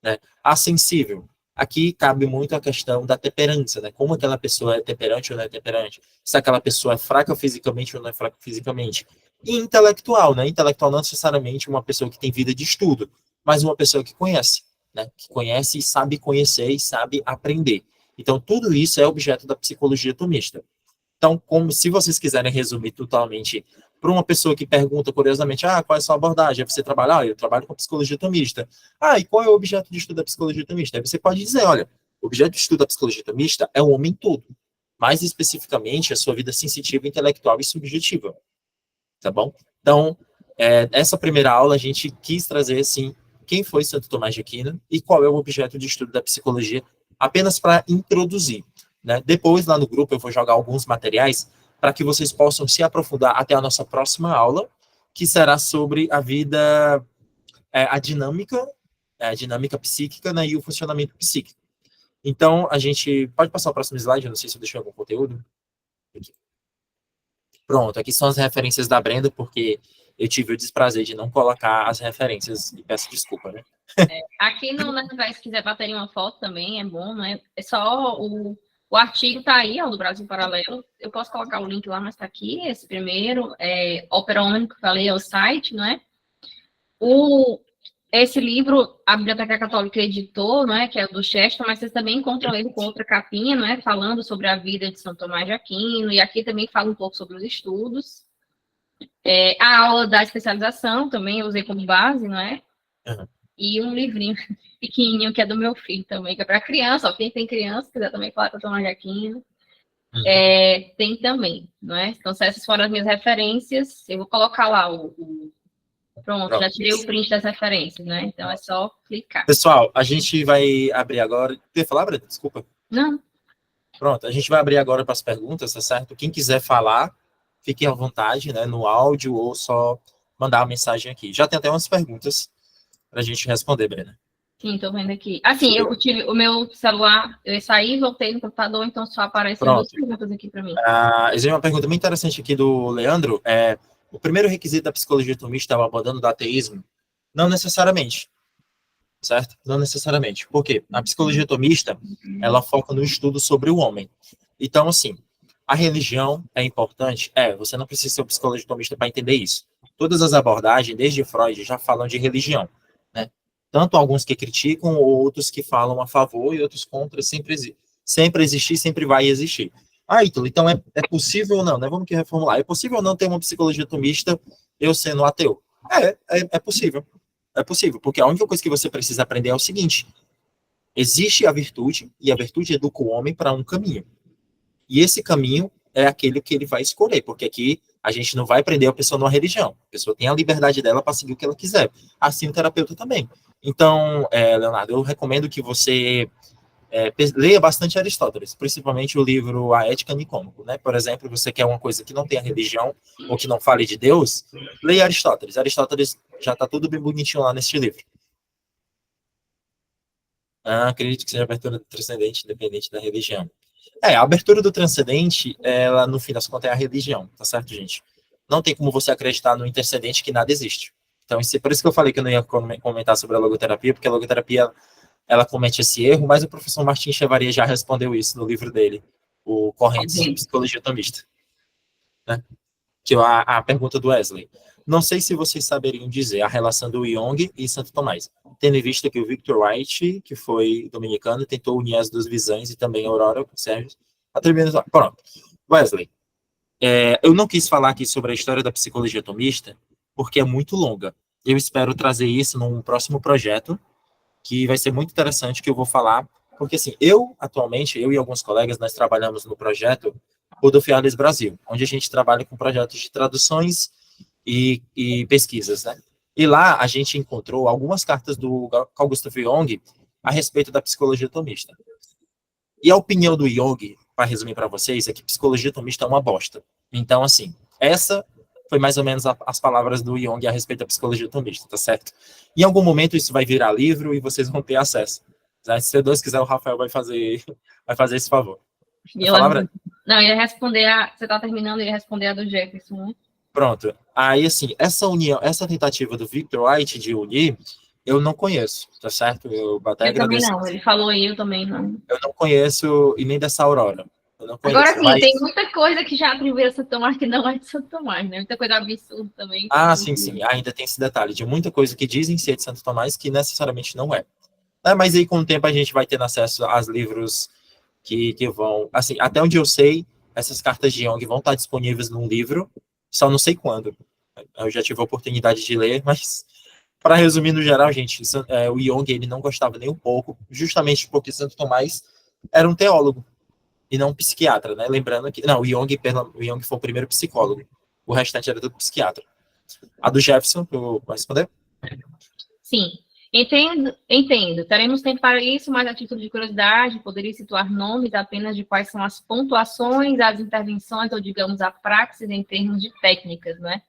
né? A sensível, aqui cabe muito a questão da temperança, né? Como aquela pessoa é temperante ou não é temperante, se aquela pessoa é fraca fisicamente ou não é fraca fisicamente. E intelectual, né? Intelectual não necessariamente uma pessoa que tem vida de estudo, mas uma pessoa que conhece, né? Que conhece e sabe conhecer e sabe aprender. Então, tudo isso é objeto da psicologia tomista. Então, como se vocês quiserem resumir totalmente para uma pessoa que pergunta curiosamente, qual é a sua abordagem? Aí você trabalha, eu trabalho com psicologia tomista. E qual é o objeto de estudo da psicologia tomista? Aí você pode dizer, olha, o objeto de estudo da psicologia tomista é o homem todo. Mais especificamente, a sua vida sensitiva, intelectual e subjetiva. Tá bom? Então, essa primeira aula a gente quis trazer, assim, quem foi Santo Tomás de Aquino e qual é o objeto de estudo da psicologia, apenas para introduzir, né? Depois, lá no grupo, eu vou jogar alguns materiais para que vocês possam se aprofundar até a nossa próxima aula, que será sobre a vida, a dinâmica psíquica, né, e o funcionamento psíquico. Então, a gente pode passar o próximo slide, eu não sei se eu deixei algum conteúdo. Aqui. Pronto, aqui são as referências da Brenda, porque eu tive o desprazer de não colocar as referências, e peço desculpa, né? Aqui no se quiser bater uma foto também, é bom, né? É só o artigo tá aí, do Brasil Paralelo. Eu posso colocar o link lá, mas tá aqui, esse primeiro, Ópera Omni, que eu falei, é o site, não é? Esse livro, a Biblioteca Católica editou, não é? Que é do Chester, mas vocês também encontram ele com outra capinha, não é? Falando sobre a vida de São Tomás de Aquino, e aqui também fala um pouco sobre os estudos. A aula da especialização também eu usei como base, não é? Uhum. E um livrinho pequenininho que é do meu filho também, que é para criança, quem tem criança, quiser também falar com o Tomás de Aquino, tem também, não é? Então, se essas foram as minhas referências, eu vou colocar lá Pronto, já tirei o print das referências, né? Então é só clicar. Pessoal, a gente vai abrir agora. Quer falar, Brenda? Desculpa. Não. Pronto, a gente vai abrir agora para as perguntas, tá certo? Quem quiser falar, fiquem à vontade, né? No áudio ou só mandar uma mensagem aqui. Já tem até umas perguntas para a gente responder, Brenda. Sim, estou vendo aqui. Assim, eu tive o meu celular, eu saí, voltei no computador, então só aparecem duas perguntas aqui para mim. Existe uma pergunta muito interessante aqui do Leandro. O primeiro requisito da psicologia tomista é o abandono do ateísmo? Não necessariamente, certo? Não necessariamente. Por quê? A psicologia tomista, ela foca no estudo sobre o homem. Então, assim, a religião é importante? Você não precisa ser um psicólogo tomista para entender isso. Todas as abordagens, desde Freud, já falam de religião, né? Tanto alguns que criticam, ou outros que falam a favor e outros contra, sempre sempre existir, sempre vai existir. Ah, Ítalo, então é possível ou não, né? Vamos aqui reformular. É possível ou não ter uma psicologia tomista eu sendo ateu? É possível. É possível, porque a única coisa que você precisa aprender é o seguinte: existe a virtude, e a virtude educa o homem para um caminho. E esse caminho é aquele que ele vai escolher, porque aqui a gente não vai prender a pessoa numa religião. A pessoa tem a liberdade dela para seguir o que ela quiser. Assim o terapeuta também. Então, Leonardo, eu recomendo que você leia bastante Aristóteles, principalmente o livro A Ética Nicômaco, né? Por exemplo, você quer uma coisa que não tenha religião, ou que não fale de Deus, leia Aristóteles. Aristóteles já está tudo bem bonitinho lá nesse livro. Acredito que seja a abertura do transcendente, independente da religião. A abertura do transcendente, ela, no fim das contas, é a religião, tá certo, gente? Não tem como você acreditar no intercedente que nada existe. Então, por isso que eu falei que eu não ia comentar sobre a logoterapia, porque a logoterapia, ela comete esse erro, mas o professor Martin Chevalier já respondeu isso no livro dele, o Correntes de Psicologia Tomista. Né? Que a pergunta do Wesley. Não sei se vocês saberiam dizer a relação do Jung e Santo Tomás, tendo em vista que o Victor Wright, que foi dominicano, tentou unir as duas visões e também a Aurora com Sérgio. Pronto. Wesley, eu não quis falar aqui sobre a história da psicologia tomista, porque é muito longa. Eu espero trazer isso num próximo projeto, que vai ser muito interessante, que eu vou falar, porque assim, atualmente, eu e alguns colegas, nós trabalhamos no projeto Rodolfo Fiales Brasil, onde a gente trabalha com projetos de traduções e pesquisas, né? E lá a gente encontrou algumas cartas do Carl Gustav Jung a respeito da psicologia tomista. E a opinião do Jung, para resumir para vocês, é que psicologia tomista é uma bosta. Então, assim, essa foi mais ou menos as palavras do Jung a respeito da psicologia tomista, tá certo? Em algum momento isso vai virar livro e vocês vão ter acesso. Se Deus quiser, o Rafael vai fazer esse favor. Não, eu ia responder você tá terminando, eu ia responder a do Jefferson, né? Pronto. Aí, assim, essa tentativa do Victor Wright de unir, eu não conheço, tá certo? Eu até agradeço. Também não, ele falou aí, eu também não. Eu não conheço, e nem dessa Aurora. Eu não conheço, agora, sim, tem muita coisa que já atribuiu a Santo Tomás que não é de Santo Tomás, né? Muita coisa absurda também. Sim. Ainda tem esse detalhe de muita coisa que dizem ser de Santo Tomás que necessariamente não é. Mas aí, com o tempo, a gente vai ter acesso aos livros que vão... Assim, até onde eu sei, essas cartas de Jung vão estar disponíveis num livro, só não sei quando. Eu já tive a oportunidade de ler, mas, para resumir no geral, gente, o Jung, ele não gostava nem um pouco, justamente porque Santo Tomás era um teólogo e não um psiquiatra, né? Lembrando que... Não, o Jung foi o primeiro psicólogo. O restante era tudo psiquiatra. A do Jefferson, tu vai responder? Sim. Entendo. Teremos tempo para isso, mas a título de curiosidade, poderia situar nomes apenas de quais são as pontuações, as intervenções, ou digamos, a praxis em termos de técnicas, né?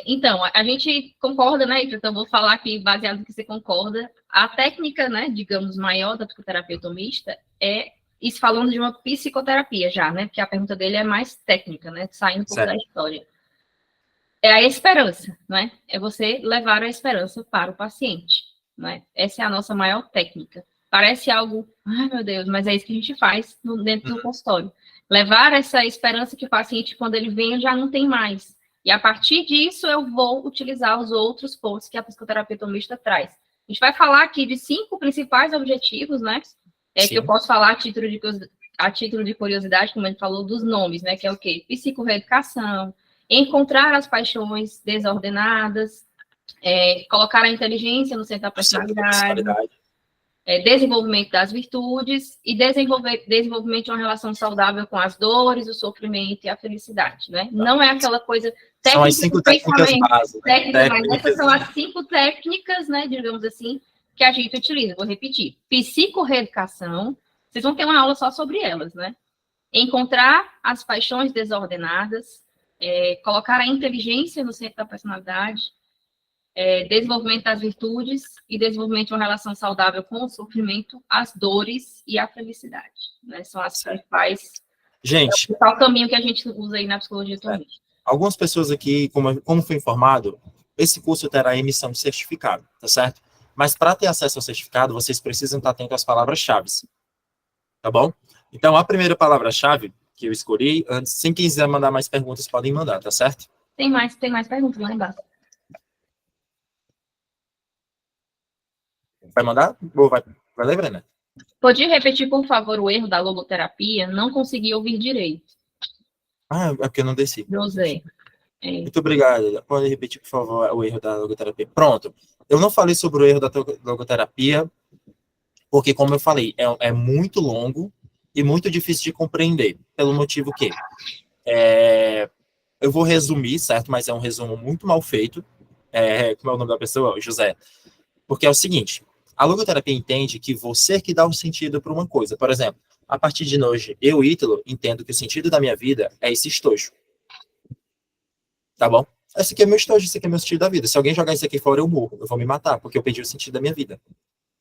Então, a gente concorda, né? Então, vou falar aqui, baseado no que você concorda, a técnica, né, digamos, maior da psicoterapia tomista isso falando de uma psicoterapia já, né? Porque a pergunta dele é mais técnica, né? Saindo um pouco da história. É a esperança, né? É você levar a esperança para o paciente, né? Essa é a nossa maior técnica. Parece algo, ai meu Deus, mas é isso que a gente faz dentro do consultório. Levar essa esperança que o paciente, quando ele vem, já não tem mais. E a partir disso, eu vou utilizar os outros pontos que a psicoterapia tomista traz. A gente vai falar aqui de 5 principais objetivos, né? Que eu posso falar a título de curiosidade, como a gente falou, dos nomes, né? Que é o quê? Psicorreeducação, encontrar as paixões desordenadas, colocar a inteligência no centro da personalidade, desenvolvimento das virtudes e desenvolvimento de uma relação saudável com as dores, o sofrimento e a felicidade, né? Não é aquela coisa técnica. São as 5 técnicas básicas. Mas essas são as 5 técnicas, né, digamos assim, que a gente utiliza. Vou repetir. Psicorreeducação, vocês vão ter uma aula só sobre elas, né? Encontrar as paixões desordenadas, colocar a inteligência no centro da personalidade, desenvolvimento das virtudes e desenvolvimento de uma relação saudável com o sofrimento, as dores e a felicidade, né? São as principais... Gente... É o caminho que a gente usa aí na psicologia tomista. Algumas pessoas aqui, como foi informado, esse curso terá emissão de certificado, tá certo? Mas para ter acesso ao certificado, vocês precisam estar atentos às palavras-chave, tá bom? Então, a primeira palavra-chave que eu escolhi, antes, se quem quiser mandar mais perguntas, podem mandar, tá certo? Tem mais perguntas lá embaixo. Vai mandar? Ou vai ler, Brena? Pode repetir, por favor, o erro da logoterapia? Não consegui ouvir direito. Ah, é porque eu não desci. José. Muito obrigado. Pode repetir, por favor, o erro da logoterapia. Pronto. Eu não falei sobre o erro da logoterapia, porque, como eu falei, é muito longo e muito difícil de compreender, pelo motivo que eu vou resumir, certo? Mas é um resumo muito mal feito. Como é o nome da pessoa? José. Porque é o seguinte, a logoterapia entende que você que dá um sentido para uma coisa. Por exemplo, a partir de hoje, eu, Ítalo, entendo que o sentido da minha vida é esse estojo. Tá bom? Esse aqui é meu estojo, esse aqui é meu sentido da vida. Se alguém jogar isso aqui fora, eu morro. Eu vou me matar, porque eu perdi o sentido da minha vida.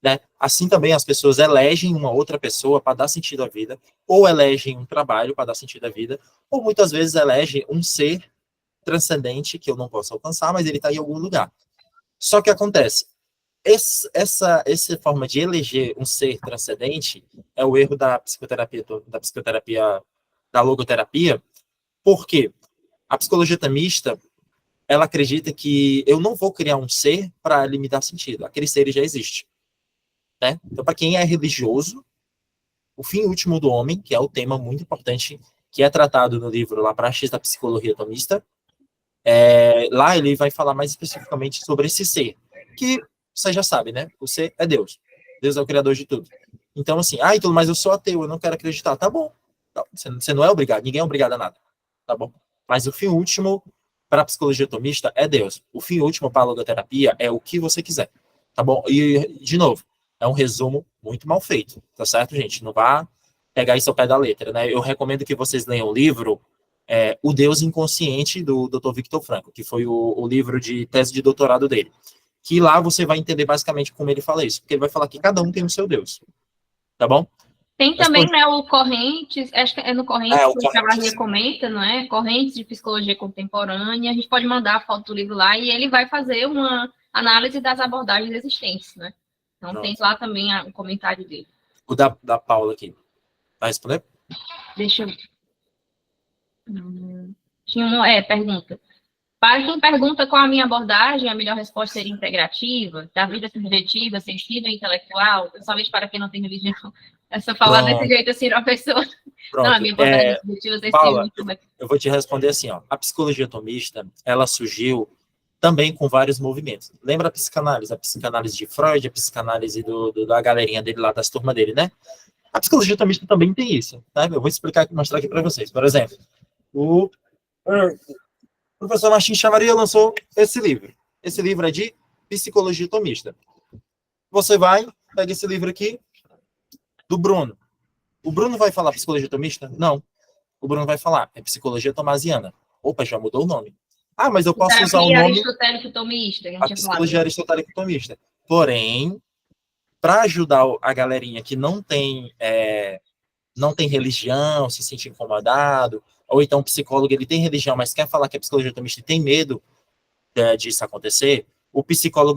Né? Assim também as pessoas elegem uma outra pessoa para dar sentido à vida, ou elegem um trabalho para dar sentido à vida, ou muitas vezes elegem um ser transcendente que eu não posso alcançar, mas ele está em algum lugar. Só que acontece, essa forma de eleger um ser transcendente é o erro da psicoterapia, da logoterapia, porque a psicologia tamista, ela acredita que eu não vou criar um ser para ele me dar sentido. Aquele ser já existe. Né? Então, para quem é religioso, o fim último do homem, que é o tema muito importante, que é tratado no livro La Praxis da Psicologia Tomista, lá ele vai falar mais especificamente sobre esse ser, que você já sabe, né? O ser é Deus. Deus é o criador de tudo. Então, assim, então, mas eu sou ateu, eu não quero acreditar. Tá bom. Você não é obrigado, ninguém é obrigado a nada. Tá bom? Mas o fim último para a psicologia tomista é Deus. O fim último para a logoterapia é o que você quiser. Tá bom? E, de novo, é um resumo muito mal feito. Tá certo, gente? Não vá pegar isso ao pé da letra, né? Eu recomendo que vocês leiam o livro O Deus Inconsciente, do Dr. Viktor Frankl, que foi o livro de tese de doutorado dele. Que lá você vai entender basicamente como ele fala isso. Porque ele vai falar que cada um tem o seu Deus. Tá bom? Tem também, né, o Correntes, acho que é no Correntes o que a Correntes. Maria comenta, não é? Correntes de Psicologia Contemporânea, a gente pode mandar a foto do livro lá e ele vai fazer uma análise das abordagens existentes, né? Então tem lá também o comentário dele. O da Paula aqui. Vai responder? Deixa eu... Tinha uma, pergunta. Para quem pergunta qual a minha abordagem, a melhor resposta seria integrativa, da vida subjetiva, sensível e intelectual, principalmente para quem não tem religião. Essa falar desse jeito assim, uma pessoa... Pronto. Não, a minha abordagem subjetiva, sensível... Paula, eu vou te responder assim, ó. A psicologia tomista, ela surgiu também com vários movimentos. Lembra a psicanálise de Freud, a psicanálise da galerinha dele lá, das turmas dele, né? A psicologia tomista também tem isso, tá? Eu vou mostrar aqui para vocês. Por exemplo, o professor Martin Chavaria lançou esse livro. Esse livro é de psicologia tomista. Você vai, pega esse livro aqui, do Bruno. O Bruno vai falar psicologia tomista? Não. O Bruno vai falar, é psicologia tomasiana. Opa, já mudou o nome. Mas eu posso usar o nome... aristotélico-tomista. A psicologia aristotélico-tomista. Porém, para ajudar a galerinha que não tem religião, se sente incomodado, ou então o psicólogo ele tem religião, mas quer falar que é psicologia tomista e tem medo disso acontecer, o psiquiatra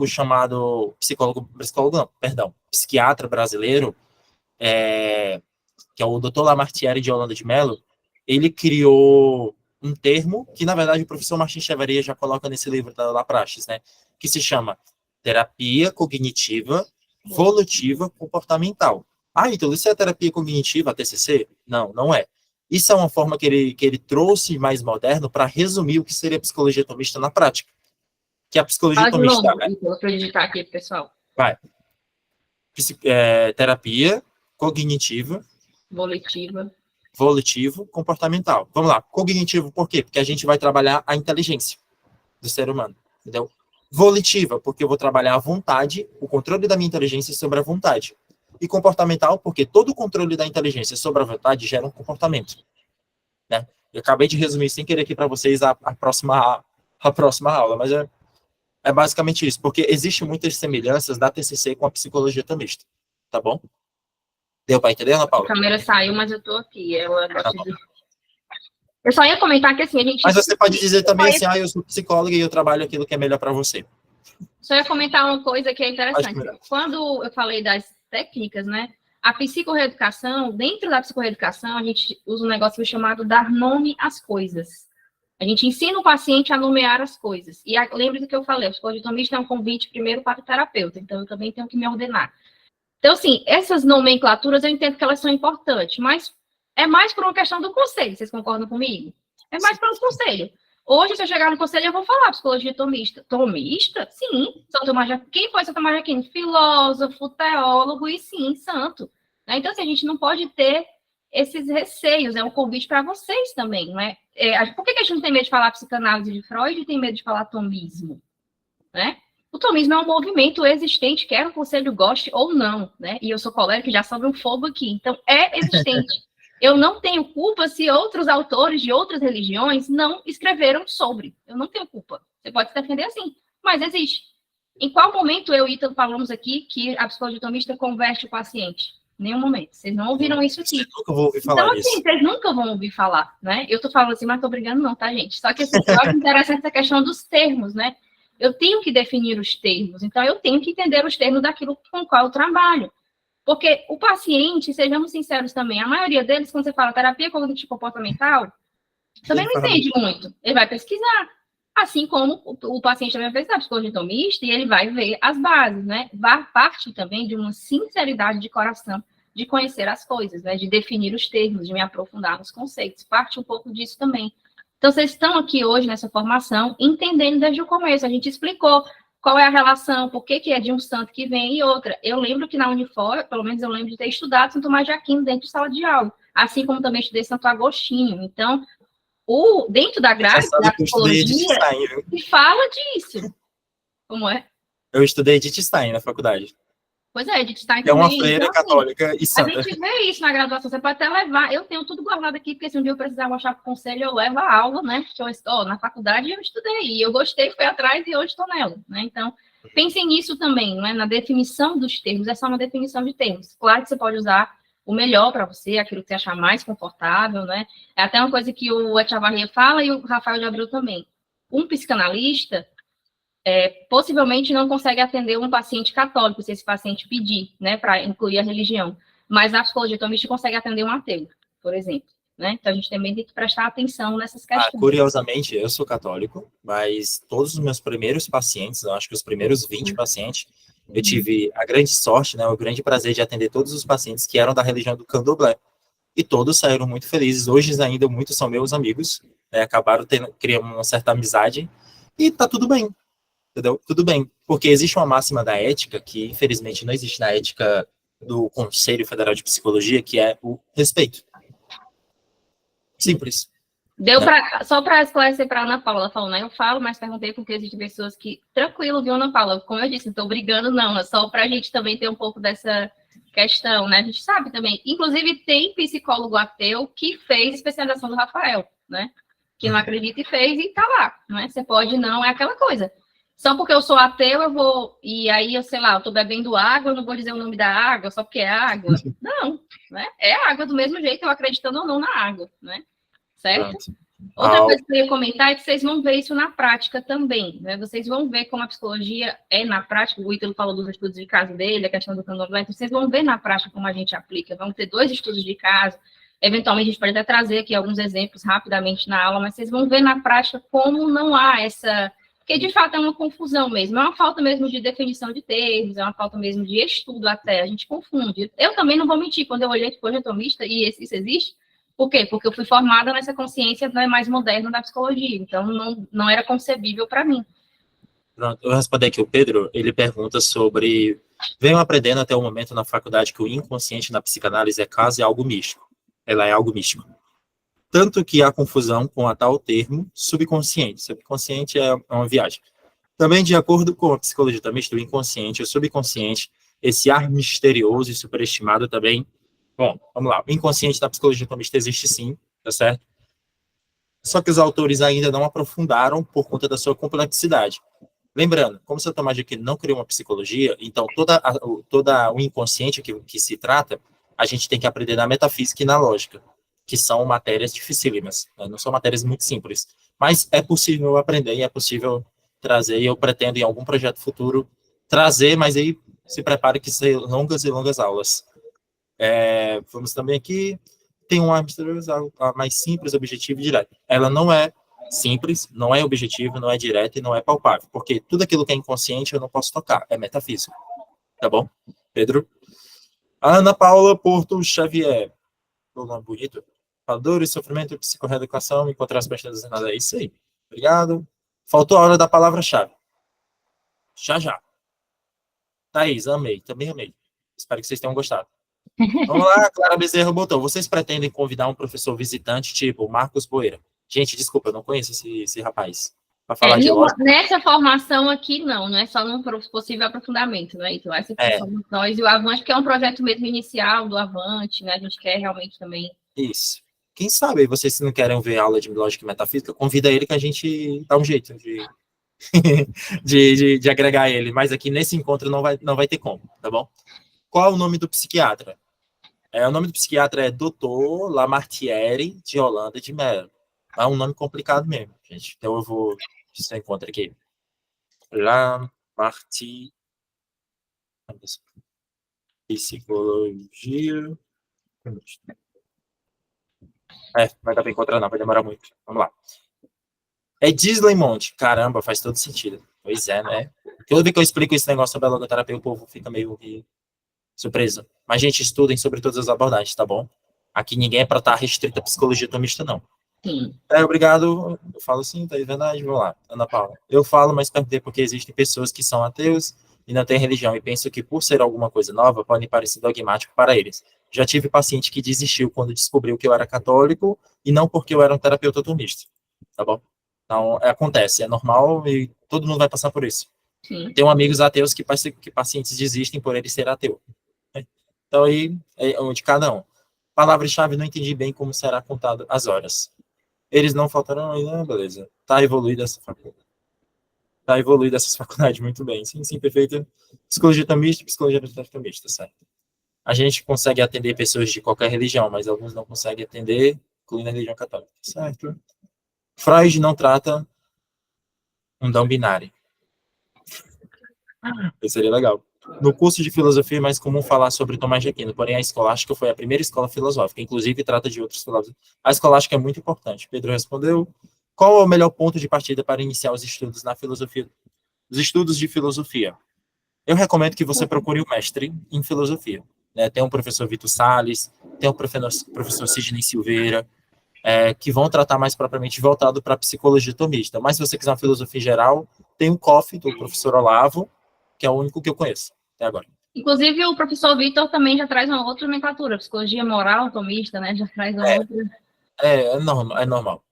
brasileiro, que é o Dr. Lamartine de Holanda de Mello, ele criou um termo que, na verdade, o professor Martin Chavaria já coloca nesse livro da La Praxis, né, que se chama terapia cognitiva volutiva comportamental. Então isso é terapia cognitiva, a TCC? Não, não é. Isso é uma forma que ele trouxe mais moderno para resumir o que seria a psicologia tomista na prática. Que a psicologia tomista... Vou digitar aqui, pessoal. Vai. Terapia cognitiva volitivo comportamental. Vamos lá. Cognitivo por quê? Porque a gente vai trabalhar a inteligência do ser humano, entendeu? Volitiva, porque eu vou trabalhar a vontade, o controle da minha inteligência sobre a vontade. E comportamental, porque todo o controle da inteligência sobre a vontade gera um comportamento. Né? Eu acabei de resumir sem querer aqui para vocês a próxima aula, mas é basicamente isso, porque existem muitas semelhanças da TCC com a psicologia tomista, tá bom? Deu para entender, Ana Paula? A câmera saiu, mas eu tô aqui. Eu só ia comentar que assim, a gente... Mas você pode dizer também assim, eu sou psicóloga e eu trabalho aquilo que é melhor para você. Só ia comentar uma coisa que é interessante. Quando eu falei das técnicas, né, a psicorreeducação, dentro da psicorreeducação, a gente usa um negócio chamado dar nome às coisas. A gente ensina o paciente a nomear as coisas. E lembre do que eu falei, o psicologia tomista é um convite primeiro para o terapeuta, então eu também tenho que me ordenar. Então, assim, essas nomenclaturas eu entendo que elas são importantes, mas é mais por uma questão do conselho, vocês concordam comigo? É mais pelo conselho. Hoje, se eu chegar no conselho, eu vou falar psicologia tomista. Tomista? Sim. São Tomás de Aquino. Quem foi São Tomás de Aquino? Filósofo, teólogo e sim, santo. Então, assim, a gente não pode ter esses receios. É um convite para vocês também, não é? Por que a gente não tem medo de falar psicanálise de Freud e tem medo de falar tomismo? Né? O tomismo é um movimento existente, quer o conselho goste ou não, né? E eu sou colérica, já sobe um fogo aqui. Então, é existente. Eu não tenho culpa se outros autores de outras religiões não escreveram sobre. Eu não tenho culpa. Você pode se defender assim, mas existe. Em qual momento eu e Ítalo falamos aqui que a psicologia tomista converte o paciente? Nenhum momento. Vocês não ouviram isso aqui. Eu nunca vou ouvir falar então, assim, isso. vocês nunca vão ouvir falar, né? Eu tô falando assim, mas tô brigando não, tá, gente? Só que, assim, eu acho interessante essa questão dos termos, né? Eu tenho que definir os termos. Então, eu tenho que entender os termos daquilo com o qual eu trabalho. Porque o paciente, sejamos sinceros também, a maioria deles, quando você fala terapia cognitivo-comportamental, também não entende muito. Ele vai pesquisar. Assim como o paciente também vai pesquisar psicologia tomista e ele vai ver as bases, né? Parte também de uma sinceridade de coração, de conhecer as coisas, né? De definir os termos, de me aprofundar nos conceitos. Parte um pouco disso também. Então, vocês estão aqui hoje nessa formação, entendendo desde o começo. A gente explicou qual é a relação, por que é de um santo que vem e outra. Eu lembro que na Unifor, pelo menos eu lembro de ter estudado Santo Tomás de Aquino dentro de sala de aula, assim como também estudei Santo Agostinho. Então, dentro da grade da psicologia, se fala disso. Como é? Eu estudei Edith Stein na faculdade. Pois é, Edith Stein é uma também. freira então, católica e santa. A gente vê isso na graduação, você pode até levar, eu tenho tudo guardado aqui, porque se um dia eu precisar mostrar para o conselho, eu levo a aula, né, porque eu estou na faculdade eu estudei, e eu gostei, fui atrás e hoje estou nela, né, então, pensem nisso também, não é, na definição dos termos, é só uma definição de termos, claro que você pode usar o melhor para você, aquilo que você achar mais confortável, né, é até uma coisa que o Echavarria fala e o Rafael de Abreu também, um psicanalista, possivelmente não consegue atender um paciente católico, se esse paciente pedir, né, para incluir a religião. Mas a psicologia tomista consegue atender um ateu, por exemplo. Né? Então, a gente também tem que prestar atenção nessas questões. Curiosamente, eu sou católico, mas todos os meus primeiros pacientes, eu acho que os primeiros 20 pacientes, eu tive a grande sorte, né, o grande prazer de atender todos os pacientes que eram da religião do Candomblé. E todos saíram muito felizes. Hoje ainda muitos são meus amigos, né, acabaram criando uma certa amizade, e tá tudo bem. Entendeu? Tudo bem, porque existe uma máxima da ética que, infelizmente, não existe na ética do Conselho Federal de Psicologia, que é o respeito. Simples. Deu só para esclarecer para a Ana Paula, falou, né? Eu falo, mas perguntei porque existem pessoas que... Tranquilo, viu, Ana Paula? Como eu disse, não estou brigando, não. É só para a gente também ter um pouco dessa questão, né? A gente sabe também. Inclusive, tem psicólogo ateu que fez especialização do Rafael, né? Que não acredita e fez e tá lá, não é? Você pode não, é aquela coisa. Só porque eu sou ateu, eu vou... E aí, eu sei lá, eu tô bebendo água, eu não vou dizer o nome da água só porque é água. Não, né? É água do mesmo jeito, eu acreditando ou não na água, né? Certo? Outra coisa que eu ia comentar é que vocês vão ver isso na prática também, né? Vocês vão ver como a psicologia é na prática. O Ítalo falou dos estudos de caso dele, a questão do candomblé. Então, vocês vão ver na prática como a gente aplica. Vamos ter 2 estudos de caso. Eventualmente, a gente pode até trazer aqui alguns exemplos rapidamente na aula, mas vocês vão ver na prática como não há essa... Porque, de fato, é uma confusão mesmo. É uma falta mesmo de definição de termos, é uma falta mesmo de estudo até. A gente confunde. Eu também não vou mentir. Quando eu olhei psicologia tomista e isso existe, por quê? Porque eu fui formada nessa consciência, né, mais moderna da psicologia. Então, não era concebível para mim. Pronto, eu vou responder aqui. O Pedro, ele pergunta sobre... Venho aprendendo até o momento na faculdade que o inconsciente na psicanálise é caso e algo místico. Ela é algo místico. Tanto que há confusão com a tal termo subconsciente. Subconsciente é uma viagem. Também, de acordo com a psicologia tomista, o inconsciente, o subconsciente, esse ar misterioso e superestimado também. Bom, vamos lá. O inconsciente da psicologia tomista existe sim, tá certo? Só que os autores ainda não aprofundaram por conta da sua complexidade. Lembrando, como Santo Tomás de Aquino não criou uma psicologia, então toda o inconsciente que se trata, a gente tem que aprender na metafísica e na lógica, que são matérias dificílimas, né? Não são matérias muito simples, mas é possível aprender e é possível trazer, e eu pretendo em algum projeto futuro trazer, mas aí se prepare que são longas e longas aulas. Vamos também aqui, tem um mais simples, objetivo e direto. Ela não é simples, não é objetivo, não é direto e não é palpável, porque tudo aquilo que é inconsciente eu não posso tocar, é metafísico, tá bom? Pedro? Ana Paula Porto Xavier. O nome bonito. Dor e sofrimento, psicorreeducação, encontrar as pessoas dizendo nada. É isso aí. Obrigado. Faltou a hora da palavra-chave. Já. Thaís, amei. Também amei. Espero que vocês tenham gostado. Vamos lá, Clara Bezerra botou. Vocês pretendem convidar um professor visitante, tipo Marcos Boeira? Gente, desculpa, eu não conheço esse rapaz. Para falar de lógica. Nessa formação aqui, não é só num possível aprofundamento, né? Então, essa somos nós e o Avante, que é um projeto mesmo inicial do Avante, né? A gente quer realmente também. Isso. Quem sabe aí vocês, se não querem ver aula de lógica e metafísica, convida ele que a gente dá um jeito de agregar ele. Mas aqui nesse encontro não vai ter como, tá bom? Qual é o nome do psiquiatra? O nome do psiquiatra é Dr. Lamartière de Holanda de Mello. É um nome complicado mesmo, gente. Então eu vou... Deixa eu encontrar aqui. Lamartière. Psicologia. Vai dar pra encontrar não, vai demorar muito. Vamos lá. É Disley Monte. Caramba, faz todo sentido. Pois é, né? Toda vez que eu explico esse negócio sobre a logoterapia, o povo fica meio surpreso. Mas, gente, estudem sobre todas as abordagens, tá bom? Aqui ninguém é para estar restrito à psicologia tomista, não. Sim. Obrigado. Eu falo assim, tá aí, verdade? Vamos lá. Ana Paula. Eu falo, mas perguntei porque existem pessoas que são ateus e não têm religião e pensam que, por ser alguma coisa nova, podem parecer dogmático para eles. Já tive paciente que desistiu quando descobriu que eu era católico e não porque eu era um terapeuta tomista. Tá bom? Então, acontece, é normal e todo mundo vai passar por isso. Sim. Tenho amigos ateus que pacientes desistem por ele ser ateu. Então, aí, é um de cada um. Palavra-chave, não entendi bem como será contado as horas. Eles não faltarão ainda, beleza. Tá evoluída essa faculdade. Tá evoluída essas faculdades muito bem. Sim, perfeito. Psicologia tomista, psicologia tomista, certo. A gente consegue atender pessoas de qualquer religião, mas alguns não conseguem atender, incluindo a religião católica, certo? Freud não trata um não binário. Isso seria legal. No curso de filosofia é mais comum falar sobre Tomás de Aquino, porém a escolástica foi a primeira escola filosófica, inclusive trata de outros filósofos. A escolástica é muito importante. Pedro respondeu. Qual é o melhor ponto de partida para iniciar os estudos na filosofia? Os estudos de filosofia. Eu recomendo que você procure o mestre em filosofia. Né? Tem o professor Vitor Salles, tem o professor Sidney Silveira, que vão tratar mais propriamente voltado para a psicologia tomista. Mas se você quiser uma filosofia geral, tem o COF, do professor Olavo, que é o único que eu conheço até agora. Inclusive, o professor Vitor também já traz uma outra nomenclatura, psicologia moral tomista, né? Já traz uma outra. É normal.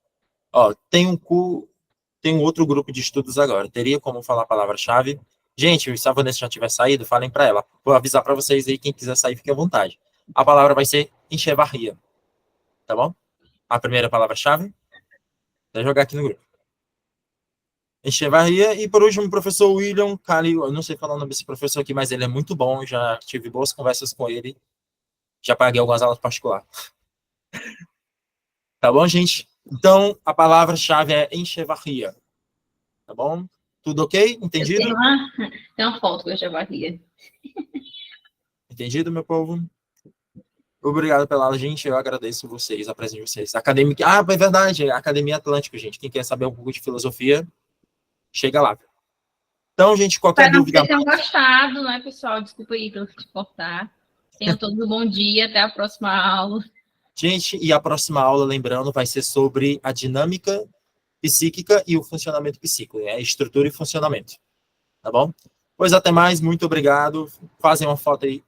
Ó, tem um outro grupo de estudos agora. Teria como falar a palavra-chave? Gente, se a Vanessa já tiver saído, falem para ela. Vou avisar para vocês aí, quem quiser sair, fique à vontade. A palavra vai ser enxevarria. Tá bom? A primeira palavra-chave. Vou jogar aqui no grupo. Enxevarria. E por último, o professor William Cali. Eu não sei falar o nome desse professor aqui, mas ele é muito bom. Já tive boas conversas com ele. Já paguei algumas aulas particulares. Tá bom, gente? Então, a palavra-chave é enxevarria. Tá bom? Tudo ok? Entendido? Tem uma foto que eu já varia. Entendido, meu povo? Obrigado pela aula, gente. Eu agradeço vocês, a presença de vocês. Acadêmica. É verdade, Academia Atlântico, gente. Quem quer saber um pouco de filosofia, chega lá. Então, gente, qualquer dúvida. Espero que vocês tenham gostado, né, pessoal? Desculpa aí pelo te cortar. Tenham todos um bom dia. Até a próxima aula. Gente, e a próxima aula, lembrando, vai ser sobre a dinâmica psíquica e o funcionamento psíquico, estrutura e funcionamento. Tá bom? Pois até mais, muito obrigado. Fazem uma foto aí.